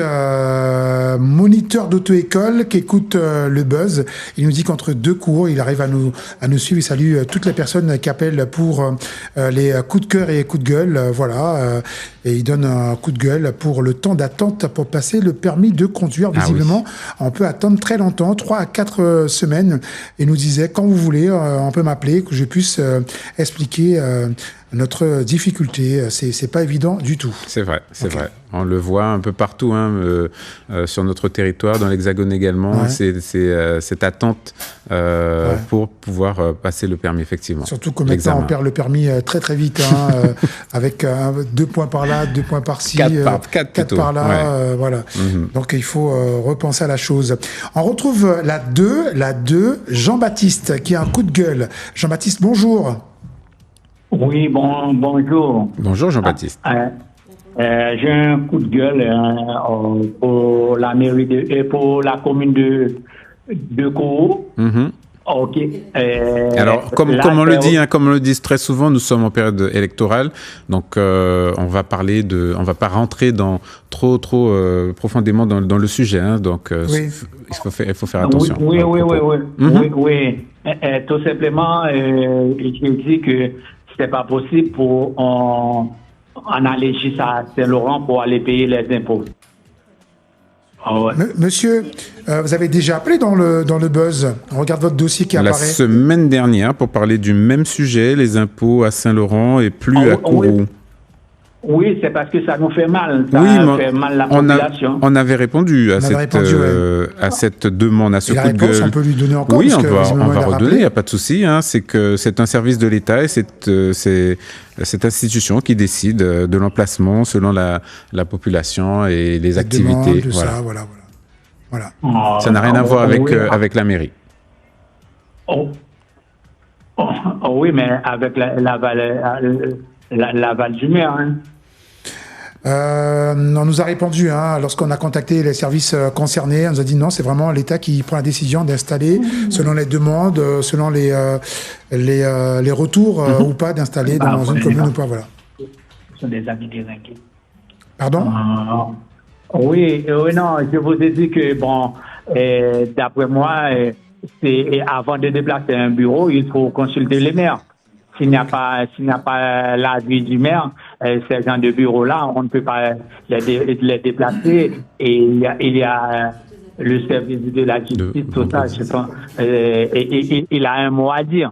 moniteur d'auto-école qui écoute le buzz. Il nous dit qu'entre 2 cours, il arrive à nous suivre. Il salue toutes les personnes qui appellent pour les coups de cœur et coups de gueule. Voilà. Et il donne un coup de gueule pour le temps d'attente pour passer le permis de conduire. Visiblement, on peut attendre très longtemps, 3 à 4 semaines. Et nous disait, quand vous voulez, on peut m'appeler, que je puisse expliquer notre difficulté. C'est pas évident du tout. C'est vrai, c'est vrai. On le voit un peu partout, sur notre territoire, dans l'Hexagone également. C'est cette attente pour pouvoir passer le permis, effectivement. Surtout que maintenant, on perd le permis très très vite, avec 2 points par là, 2 points par-ci, 4 par là, voilà. Donc il faut repenser à la chose. On retrouve la 2, Jean-Baptiste, qui a un coup de gueule. Jean-Baptiste, bonjour. Oui, bonjour. Bonjour Jean-Baptiste. J'ai un coup de gueule pour la mairie pour la commune de Kourou. Ok. Alors, comme on le dit très souvent, nous sommes en période électorale, donc on va pas rentrer trop profondément dans le sujet, donc il faut faire attention. Oui. Tout simplement, je dis que c'est pas possible pour on aller chez Saint-Laurent pour aller payer les impôts. Monsieur, vous avez déjà appelé dans le buzz. On regarde votre dossier qui apparaît. La semaine dernière, pour parler du même sujet, les impôts à Saint-Laurent et plus à Kourou. Oui, c'est parce que ça nous fait mal. Ça fait mal la population. On avait répondu à cette demande, à ce coup de gueule. On peut lui donner encore. Oui, on va redonner, il n'y a pas de souci. C'est que c'est un service de l'État et c'est cette institution qui décide de l'emplacement selon la population et les activités. Voilà. Ça n'a rien à voir avec la mairie. Oui, mais avec la Val du Mer. On nous a répondu lorsqu'on a contacté les services concernés. On nous a dit non, c'est vraiment l'État qui prend la décision d'installer selon les demandes, selon les retours ou pas d'installer dans une commune ou pas. Voilà. Ce sont des amis des inquiets. Pardon? Oui, non, je vous ai dit que, bon, d'après moi, avant de déplacer un bureau, il faut consulter les maires. S'il n'y a pas l'avis du maire, ces gens de bureaux-là, on ne peut pas les déplacer. Et il y a le service de la justice, tout ça, je pense. Il a un mot à dire.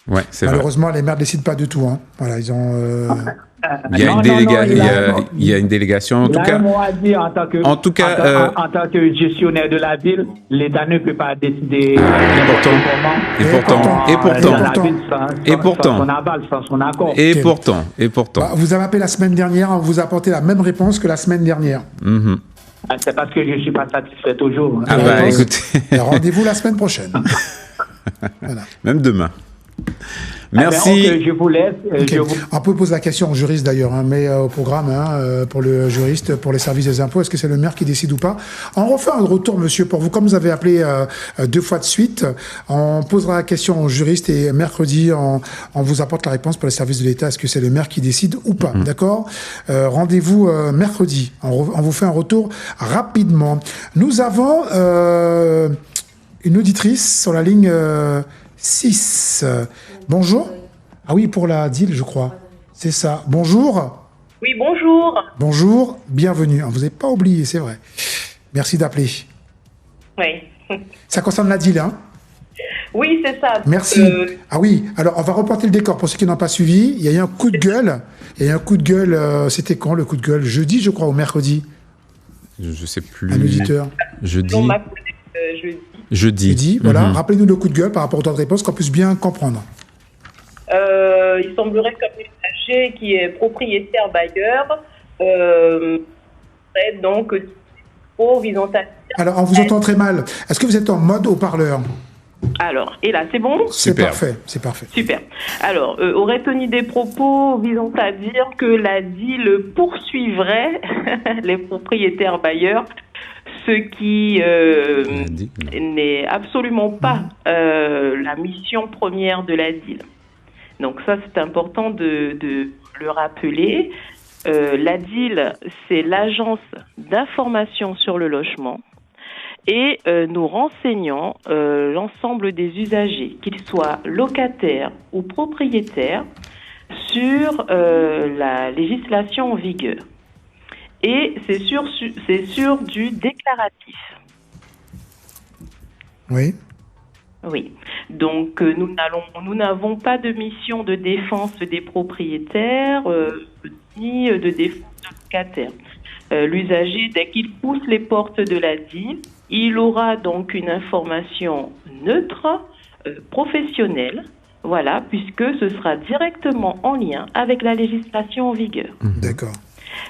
Ouais, c'est Malheureusement, les maires ne décident pas du tout. Hein. Voilà, ils ont. Il y a une délégation. En tout cas, en tant que gestionnaire de la ville, l'État ne peut pas décider. Et pourtant. Vous avez appelé la semaine dernière, on vous a apporté la même réponse que la semaine dernière. C'est parce que je ne suis pas satisfait toujours. Ah écoutez. Rendez-vous la semaine prochaine. Voilà. Même demain. Merci. Okay, je vous laisse. On peut poser la question au juriste d'ailleurs, hein, mais au programme, pour le juriste, pour les services des impôts, est-ce que c'est le maire qui décide ou pas? On refait un retour, monsieur, pour vous. Comme vous avez appelé 2 fois de suite, on posera la question au juriste et mercredi, on vous apporte la réponse pour les services de l'État. Est-ce que c'est le maire qui décide ou pas? D'accord? Rendez-vous mercredi. On vous fait un retour rapidement. Nous avons une auditrice sur la ligne 6. Bonjour. Ah oui, pour la DIL, je crois. C'est ça. Bonjour. Oui, bonjour. Bonjour, bienvenue. On ne vous a pas oublié, c'est vrai. Merci d'appeler. Oui. Ça concerne la DIL, hein? Oui, c'est ça. Merci. Ah oui, alors on va reporter le décor pour ceux qui n'ont pas suivi. Il y a eu un coup de gueule. C'était quand le coup de gueule? Jeudi, je crois, ou mercredi? Je sais plus. Un auditeur. Jeudi. Jeudi, voilà. Rappelez-nous le coup de gueule par rapport au temps de réponse, qu'on puisse bien comprendre. Il semblerait qu'un usager qui est propriétaire bailleur donc visant à... Alors, on vous entend très mal. Est-ce que vous êtes en mode haut-parleur? Alors, et là, c'est bon? C'est parfait, c'est parfait. Super. Alors, aurait tenu des propos visant à dire que la DIL poursuivrait les propriétaires bailleurs, ce qui n'est absolument pas la mission première de la DIL. Donc ça, c'est important de le rappeler. La DIL, c'est l'agence d'information sur le logement et nous renseignons l'ensemble des usagers, qu'ils soient locataires ou propriétaires, sur la législation en vigueur. Et c'est sur du déclaratif. Oui. Oui. Donc, nous n'avons pas de mission de défense des propriétaires ni de défense des locataires. L'usager, dès qu'il pousse les portes de la DIL, il aura donc une information neutre, professionnelle, voilà, puisque ce sera directement en lien avec la législation en vigueur. D'accord.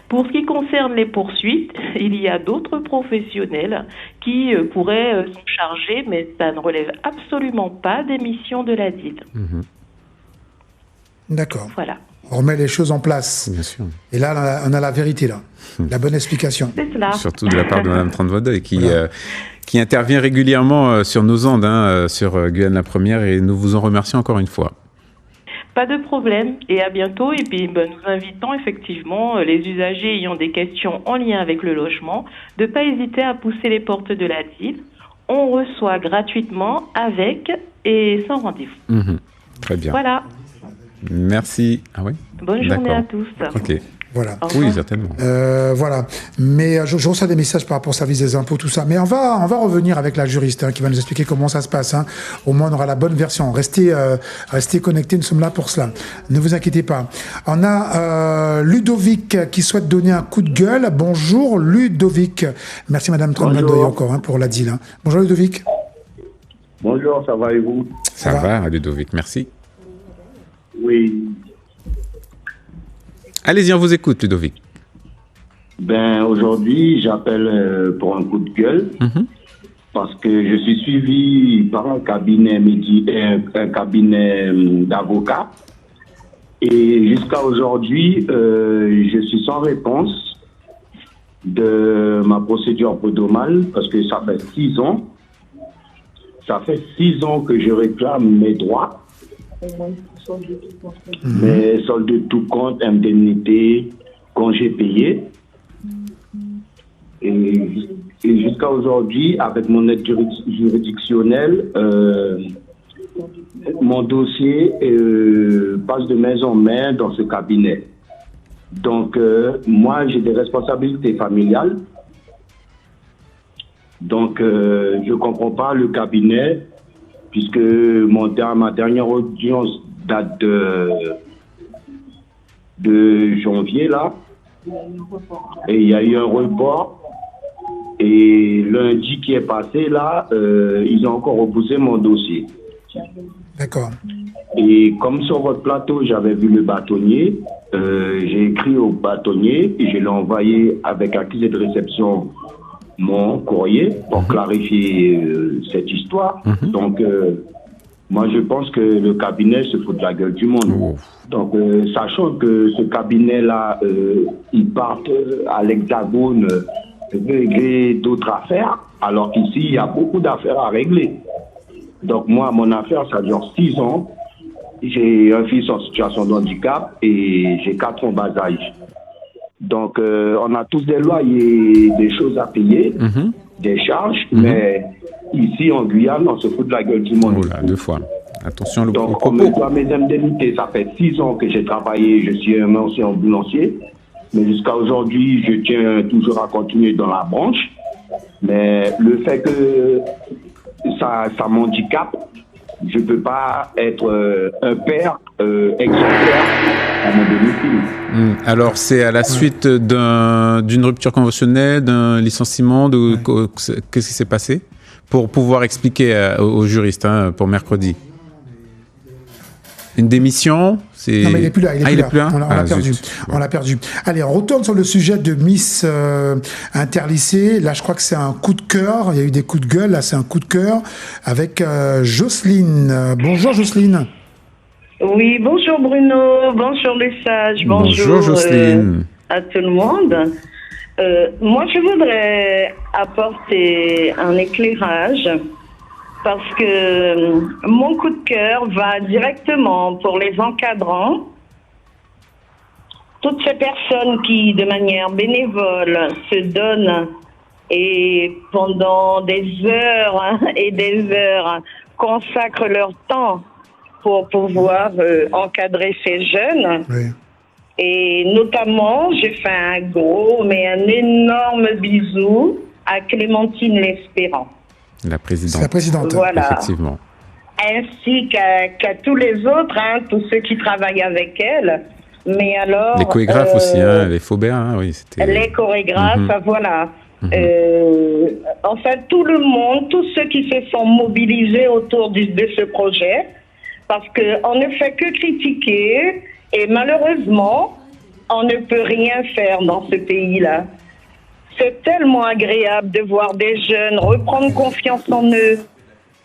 Pour ce qui concerne les poursuites, il y a d'autres professionnels qui pourraient s'en charger, mais ça ne relève absolument pas des missions de la DIL. D'accord. Voilà. On remet les choses en place. Bien sûr. Et là, on a la vérité, là. La bonne explication. C'est cela. Surtout de la part de Mme Trantvoda, qui intervient régulièrement sur nos ondes, sur Guyane la Première, et nous vous en remercions encore une fois. Pas de problème et à bientôt. Et puis nous invitons effectivement les usagers ayant des questions en lien avec le logement de ne pas hésiter à pousser les portes de la DIL. On reçoit gratuitement avec et sans rendez-vous. Très bien. Voilà. Merci. Ah oui. Bonne journée à tous. Ok. Voilà. Oui, certainement. Voilà. Mais je reçois des messages par rapport au service des impôts, tout ça. Mais on va revenir avec la juriste qui va nous expliquer comment ça se passe. Au moins, on aura la bonne version. Restez connectés, nous sommes là pour cela. Ne vous inquiétez pas. On a Ludovic qui souhaite donner un coup de gueule. Bonjour Ludovic. Merci Madame Trantvoda encore pour la DIL. Bonjour Ludovic. Bonjour, ça va et vous? Ça va Ludovic, merci. Oui. Allez-y, on vous écoute, Ludovic. Aujourd'hui, j'appelle pour un coup de gueule parce que je suis suivi par un cabinet d'avocats et jusqu'à aujourd'hui, je suis sans réponse de ma procédure prud'homale parce que ça fait 6 ans. Ça fait 6 ans que je réclame mes droits. Mais solde de tout compte, indemnité, congé payé. Et jusqu'à aujourd'hui, avec mon aide juridictionnelle, mon dossier passe de main en main dans ce cabinet. Donc, moi, j'ai des responsabilités familiales. Donc, je ne comprends pas le cabinet, puisque ma dernière audience date de janvier, là. Et il y a eu un report. Et lundi qui est passé, là, ils ont encore repoussé mon dossier. D'accord. Et comme sur votre plateau, j'avais vu le bâtonnier, j'ai écrit au bâtonnier et je l'ai envoyé avec accusé de réception mon courrier pour clarifier cette histoire. Donc, moi, je pense que le cabinet se fout de la gueule du monde. Donc, sachant que ce cabinet-là, il part à l'Hexagone régler d'autres affaires, alors qu'ici, il y a beaucoup d'affaires à régler. Donc, moi, mon affaire, ça dure 6 ans. J'ai un fils en situation de handicap et j'ai 4 en bas âge. Donc, on a tous des loyers, des choses à payer, des charges, mais ici, en Guyane, on se fout de la gueule du monde. Oula, 2 fois. Attention, le Donc, on me doit mes indemnités. Ça fait 6 ans que j'ai travaillé, je suis un ancien ambulancier. Mais jusqu'à aujourd'hui, je tiens toujours à continuer dans la branche. Mais le fait que ça m'handicape, je ne peux pas être un père exemplaire à mon domicile. Alors, c'est à la suite d'une rupture conventionnelle, d'un licenciement, qu'est-ce qui s'est passé? Pour pouvoir expliquer aux juristes pour mercredi. Une démission, c'est... Non, mais il n'est plus là. Il est plus là. On l'a perdu. Zut. On l'a perdu. Allez, on retourne sur le sujet de Miss Interlycée. Là, je crois que c'est un coup de cœur. Il y a eu des coups de gueule. Là, c'est un coup de cœur avec Jocelyne. Bonjour, Jocelyne. Oui, bonjour Bruno. Bonjour les sages. Bonjour Jocelyne. À tout le monde. Moi, je voudrais apporter un éclairage parce que mon coup de cœur va directement pour les encadrants, toutes ces personnes qui, de manière bénévole, se donnent et pendant des heures et des heures consacrent leur temps pour pouvoir encadrer ces jeunes. Oui. Et notamment, je fais un énorme bisou à Clémentine L'Espérant. La présidente. C'est la présidente. Voilà. Effectivement. Ainsi qu'à tous les autres, tous ceux qui travaillent avec elle. Mais alors... Les chorégraphes aussi, les Faubert, oui. Les chorégraphes, voilà. En fait, tout le monde, tous ceux qui se sont mobilisés autour de ce projet, parce qu'on ne fait que critiquer et malheureusement, on ne peut rien faire dans ce pays-là. C'est tellement agréable de voir des jeunes reprendre confiance en eux.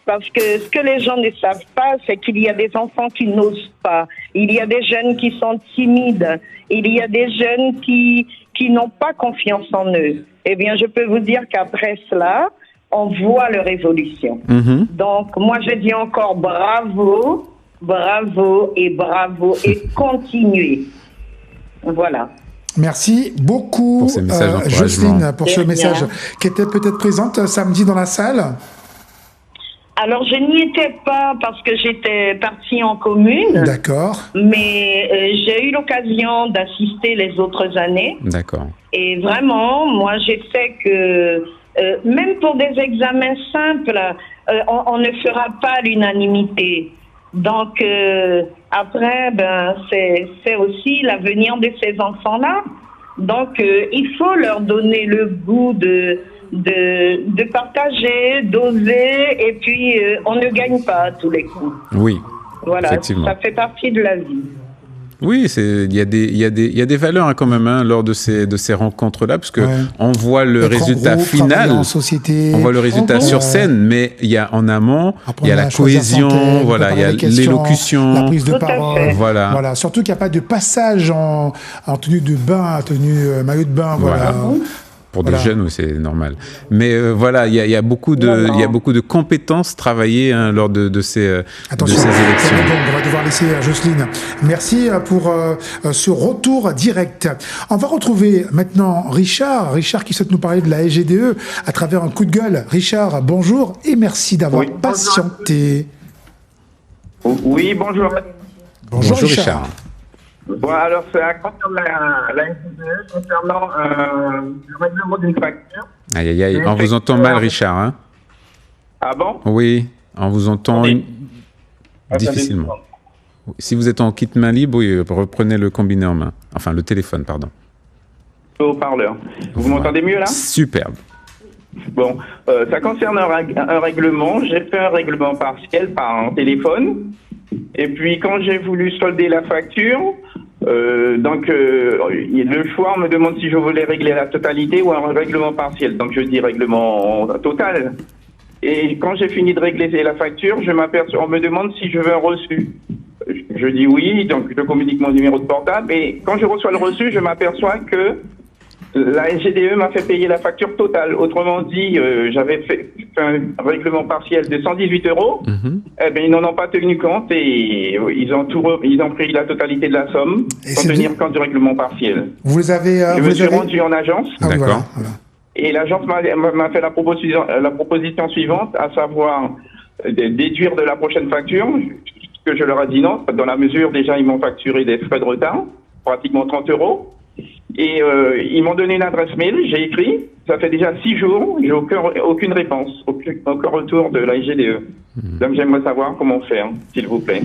Parce que ce que les gens ne savent pas, c'est qu'il y a des enfants qui n'osent pas. Il y a des jeunes qui sont timides. Il y a des jeunes qui n'ont pas confiance en eux. Eh bien, je peux vous dire qu'après cela, on voit leur évolution. Donc, moi, je dis encore bravo, bravo et bravo et continuez. Voilà. Merci beaucoup, pour ces messages Jocelyne, pour ce De message rien. qui était peut-être présente samedi dans la salle. Alors, je n'y étais pas parce que j'étais partie en commune. D'accord. Mais j'ai eu l'occasion d'assister les autres années. D'accord. Et vraiment, moi, je sais que même pour des examens simples, on ne fera pas l'unanimité. Donc, après, c'est aussi l'avenir de ces enfants-là. Donc, il faut leur donner le goût de partager, d'oser, et puis on ne gagne pas à tous les coups. Oui, Voilà, effectivement. ça fait partie de la vie. Oui, il y a des valeurs quand même lors de ces rencontres-là, parce que on voit le Être en résultat groupe, final, travailler en société. on voit le résultat sur scène, mais il y a en amont, il y a la cohésion, voilà, il y a l'élocution, la prise de parole. Voilà. Voilà. Surtout qu'il n'y a pas de passage en tenue de bain, tenue maillot de bain. Voilà. Pour des jeunes, oui, c'est normal. Mais voilà, il y a beaucoup de compétences travaillées lors de ces élections. On va devoir laisser Jocelyne. Merci pour ce retour direct. On va retrouver maintenant Richard qui souhaite nous parler de la SGDE à travers un coup de gueule. Richard, bonjour et merci d'avoir patienté. Oui, bonjour. Bonjour Richard. Bon, alors, c'est concernant la SGDE, concernant le règlement d'une facture. Aïe, on vous entend mal, Richard. Hein? Ah bon? Oui, on vous entend difficilement. Si vous êtes en kit main libre, oui, reprenez le combiné en main. Enfin, le téléphone, pardon. Haut-parleur. Vous m'entendez mieux, là? Superbe. Bon, ça concerne un règlement. J'ai fait un règlement partiel par téléphone. Et puis, quand j'ai voulu solder la facture, le choix, on me demande si je voulais régler la totalité ou un règlement partiel. Donc, je dis règlement total. Et quand j'ai fini de régler la facture, on me demande si je veux un reçu. Je dis oui, donc je communique mon numéro de portable. Et quand je reçois le reçu, je m'aperçois que la SGDE m'a fait payer la facture totale. Autrement dit, j'avais fait un règlement partiel de 118 €. Eh bien, ils n'en ont pas tenu compte et ils ont pris la totalité de la somme sans tenir compte du règlement partiel. Vous les avez... je me suis rendu en agence. D'accord. Voilà. Et l'agence m'a fait la proposition suivante, à savoir de déduire de la prochaine facture, que je leur ai dit non, dans la mesure, déjà, ils m'ont facturé des frais de retard, pratiquement 30 €. Et ils m'ont donné une adresse mail, j'ai écrit, ça fait déjà 6 jours, j'ai aucune réponse, aucun retour de la SGDE. Donc j'aimerais savoir comment faire, s'il vous plaît.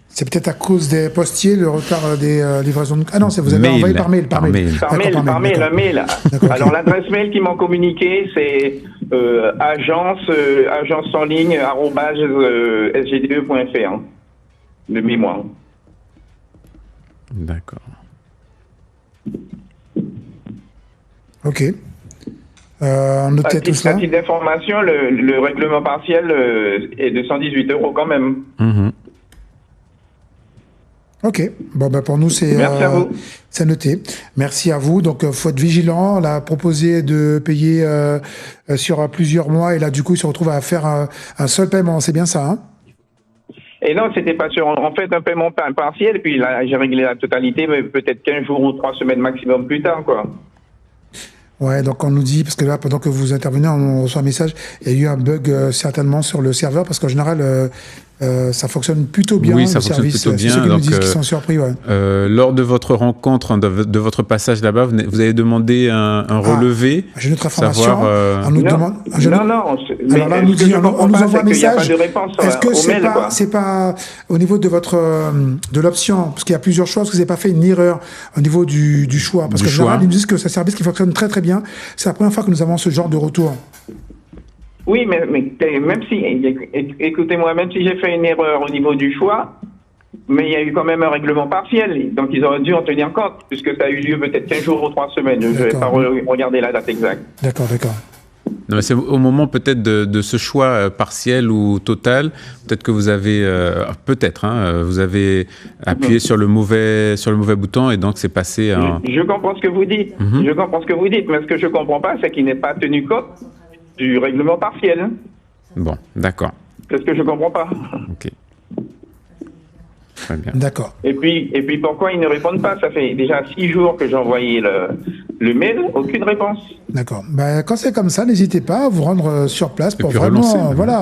C'est peut-être à cause des postiers, le retard des livraisons de... Ah non, vous avez envoyé par mail. Par mail. Alors l'adresse mail qu'ils m'ont communiquée, c'est agence en ligne @sgde.fr de mémoire. D'accord. Ok. On notait tout cela. À titre d'information, le règlement partiel est de 118 € quand même. Ok. Bon, pour nous, c'est noté. Merci à vous. Donc, faut être vigilant. On a proposé de payer sur plusieurs mois et là, du coup, il se retrouve à faire un seul paiement. C'est bien ça, hein? Et non, c'était pas sûr. En fait, un paiement partiel, et puis là, j'ai réglé la totalité, mais peut-être 15 jours ou 3 semaines maximum plus tard, quoi. Ouais, donc on nous dit, parce que là, pendant que vous intervenez, on reçoit un message, il y a eu un bug certainement sur le serveur, parce qu'en général, ça fonctionne plutôt bien. Oui, ça fonctionne plutôt bien. Ceux qui nous disent qu'ils sont surpris, ouais. Lors de votre rencontre, de votre passage là-bas, vous avez demandé un relevé. J'ai une autre information. Savoir, on nous demande. Alors là, on nous dit, on nous envoie un message. Est-ce que c'est pas au niveau de de l'option, parce qu'il y a plusieurs choix, parce que vous n'avez pas fait une erreur au niveau du choix, parce que en général, ils nous disent que c'est un service qui fonctionne très très bien. C'est la première fois que nous avons ce genre de retour. Oui, mais même si, écoutez-moi, même si j'ai fait une erreur au niveau du choix, mais il y a eu quand même un règlement partiel. Donc ils auraient dû en tenir compte, puisque ça a eu lieu peut-être 15 jours ou 3 semaines. Je ne vais pas regarder la date exacte. D'accord. Non, mais c'est au moment peut-être de ce choix partiel ou total, peut-être que vous avez, vous avez appuyé sur le mauvais bouton et donc c'est passé en... Je comprends ce que vous dites. Je comprends ce que vous dites, mais ce que je ne comprends pas, c'est qu'il n'est pas tenu compte du règlement partiel. Bon, d'accord. C'est ce que je ne comprends pas. Ok. Très bien. D'accord. Et puis pourquoi ils ne répondent pas? Ça fait déjà 6 jours que j'ai envoyé le mail, aucune réponse. D'accord. Quand c'est comme ça, n'hésitez pas à vous rendre sur place pour vraiment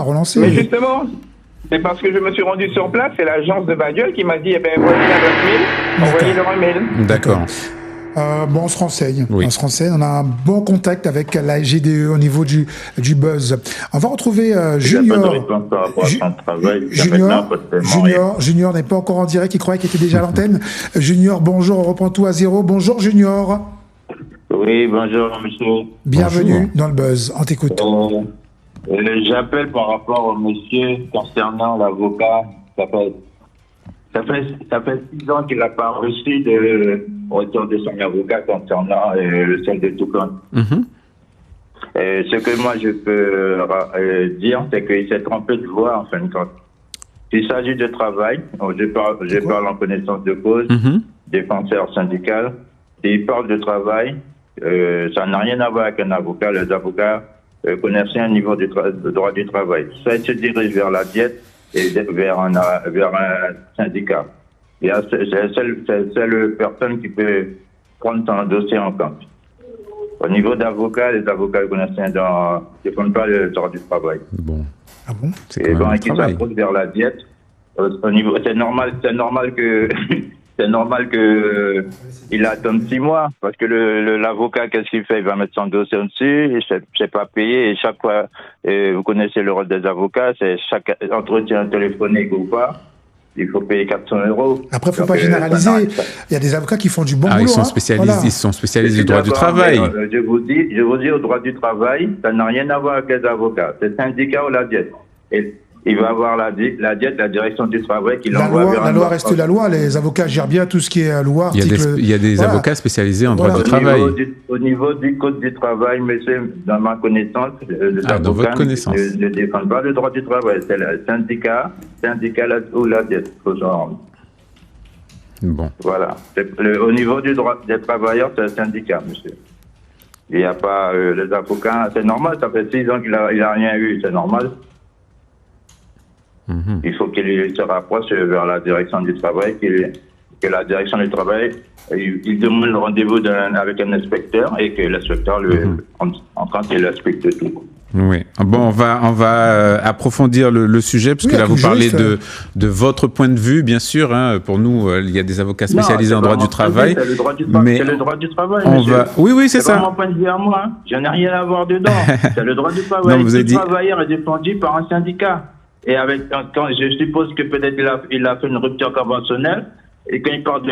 relancer. Mais justement, c'est parce que je me suis rendu sur place, c'est l'agence de Bagueule qui m'a dit, voici l'adresse mail, envoyez-leur un mail. D'accord. On se renseigne. Oui. On se renseigne. On a un bon contact avec la GDE au niveau du buzz. On va retrouver Junior. Junior n'est pas encore en direct. Il croyait qu'il était déjà à l'antenne. Junior, bonjour. On reprend tout à zéro. Bonjour, Junior. Oui, bonjour, monsieur. Bienvenue dans le buzz. On t'écoute. J'appelle par rapport au monsieur concernant l'avocat. Ça fait 6 ans qu'il n'a pas reçu de retour de son avocat concernant le sol de Toucan. Ce que moi je peux dire, c'est qu'il s'est trompé de voie en fin de compte. Il s'agit de travail. Je parle en connaissance de cause, défenseur syndical. Et il parle de travail. Ça n'a rien à voir avec un avocat. Les avocats connaissent un niveau de droit du travail. Ça, ils se dirigent vers la diète et vers un syndicat. C'est la seule personne qui peut prendre ton dossier en compte. Au niveau d'avocats, les avocats connaissent ne défendent pas le droit du travail. Bon. Ah bon? Et bon, qui s'approche vers la diète. Au niveau, c'est normal que il attende 6 mois, parce que l'avocat, qu'est-ce qu'il fait? Il va mettre son dossier dessus, et c'est pas payé, et chaque fois, vous connaissez le rôle des avocats, c'est chaque entretien téléphonique ou pas, il faut payer 400 €. Après, faut pas généraliser. Il y a des avocats qui font du bon boulot. Ils sont spécialistes du droit du travail. Je vous dis, au droit du travail, ça n'a rien à voir avec les avocats. C'est le syndicat ou la diète. Et il va avoir la diète, la direction du travail qui l'envoie vers la loi reste la loi. Les avocats gèrent bien tout ce qui est loi. Il y a des avocats spécialisés en droit du travail. Au niveau du code du travail, monsieur, dans ma connaissance, les avocats ne défendent pas le droit du travail. C'est le syndicat ou la diète. Bon. Voilà. Au niveau du droit des travailleurs, c'est le syndicat, monsieur. Il n'y a pas les avocats. C'est normal, ça fait 6 ans qu'il a rien eu. C'est normal. Il faut qu'il se rapproche vers la direction du travail, que la direction du travail, il demande le rendez-vous avec un inspecteur et que l'inspecteur en compte et l'inspecte tout. Oui. Bon, on va approfondir le sujet, parce que là, vous parlez de votre point de vue, bien sûr. Hein. Pour nous, il y a des avocats spécialisés en droit du travail. C'est le droit du travail, Oui, c'est ça. C'est mon point de vue à moi. Hein. Je n'ai rien à voir dedans. C'est le droit du travail. Le travailleur est défendu par un syndicat. Et quand je suppose que peut-être il a fait une rupture conventionnelle, et quand il parle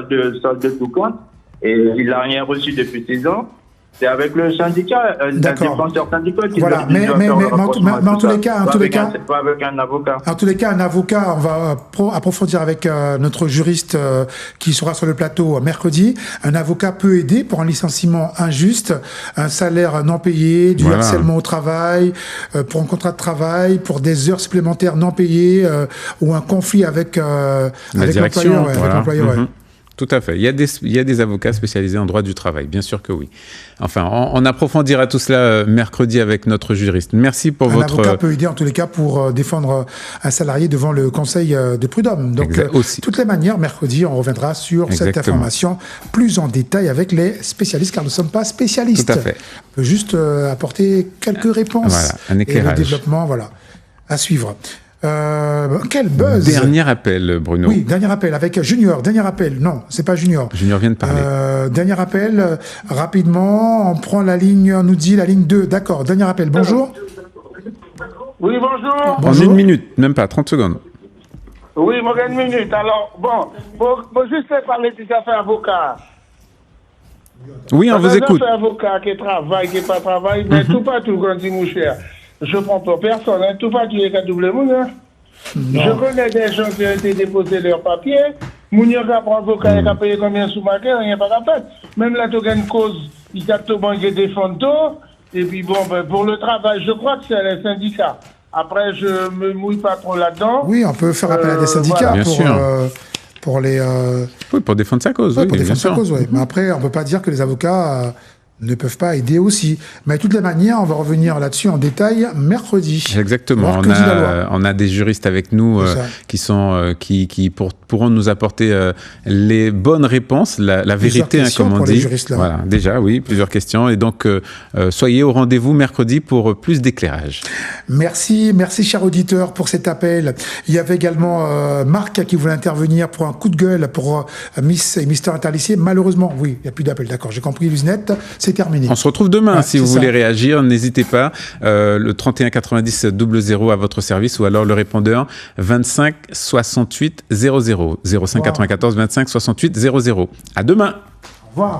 de salle de tout compte, et il n'a rien reçu depuis 6 ans, c'est avec le syndicat, un défenseur syndical qui voilà. Mais en tous les cas, c'est pas avec un avocat. En tous les cas, un avocat, on va approfondir avec notre juriste qui sera sur le plateau mercredi. Un avocat peut aider pour un licenciement injuste, un salaire non payé, du harcèlement au travail, pour un contrat de travail, pour des heures supplémentaires non payées, ou un conflit avec l'employeur. Tout à fait. Il y a des avocats spécialisés en droit du travail, bien sûr que oui. Enfin, on approfondira tout cela mercredi avec notre juriste. Merci pour votre... Un avocat peut aider en tous les cas pour défendre un salarié devant le conseil de prud'homme. Donc, de toutes les manières, mercredi, on reviendra sur cette information plus en détail avec les spécialistes, car nous ne sommes pas spécialistes. Tout à fait. On peut juste apporter quelques réponses. Voilà, un éclairage. Et le développement, à suivre. Quel buzz! Dernier appel, Bruno. Oui, dernier appel avec Junior. Dernier appel. Non, c'est pas Junior. Junior vient de parler. Dernier appel, rapidement. On prend la ligne, on nous dit la ligne 2. D'accord. Dernier appel. Bonjour. Oui, bonjour. En 1 minute, même pas, 30 secondes. Oui, moi, 1 minute. Alors, bon, juste parler de ça fait avocat. Oui, on vous écoute. Ça fait avocat qui travaille, qui pas travaille, mais tout partout, quand il mon cher. Je prends pas personne, hein. Tout pas qui est qu'à double monde, hein. Je connais des gens qui ont été déposés leurs papiers. Mounio qui prend avocat, qui a payé combien sous maquet, rien pas capable. Même là, tu as une cause, il a tout banqué des fonds. Et puis bon, pour le travail, je crois que c'est les syndicats. Après, je me mouille pas trop là-dedans. Oui, on peut faire appel à des syndicats pour les. Oui, pour défendre sa cause. Oui, pour défendre sa cause, oui. Mais après, on peut pas dire que les avocats ne peuvent pas aider aussi. Mais de toutes les manières, on va revenir là-dessus en détail mercredi. Exactement. On a des juristes avec nous qui pourront nous apporter les bonnes réponses, la vérité, comme on dit. Voilà, déjà, oui, plusieurs questions. Et donc, soyez au rendez-vous mercredi pour plus d'éclairage. Merci, cher auditeur, pour cet appel. Il y avait également Marc qui voulait intervenir pour un coup de gueule pour Miss et Mister Interlicié. Malheureusement, oui, il n'y a plus d'appel. D'accord, j'ai compris, Luznette. C'est terminé. On se retrouve demain. Si vous voulez réagir, n'hésitez pas. Le 31 90 00 à votre service, ou alors le répondeur 25 68 00 05 94 25 68 00. À demain. Au revoir.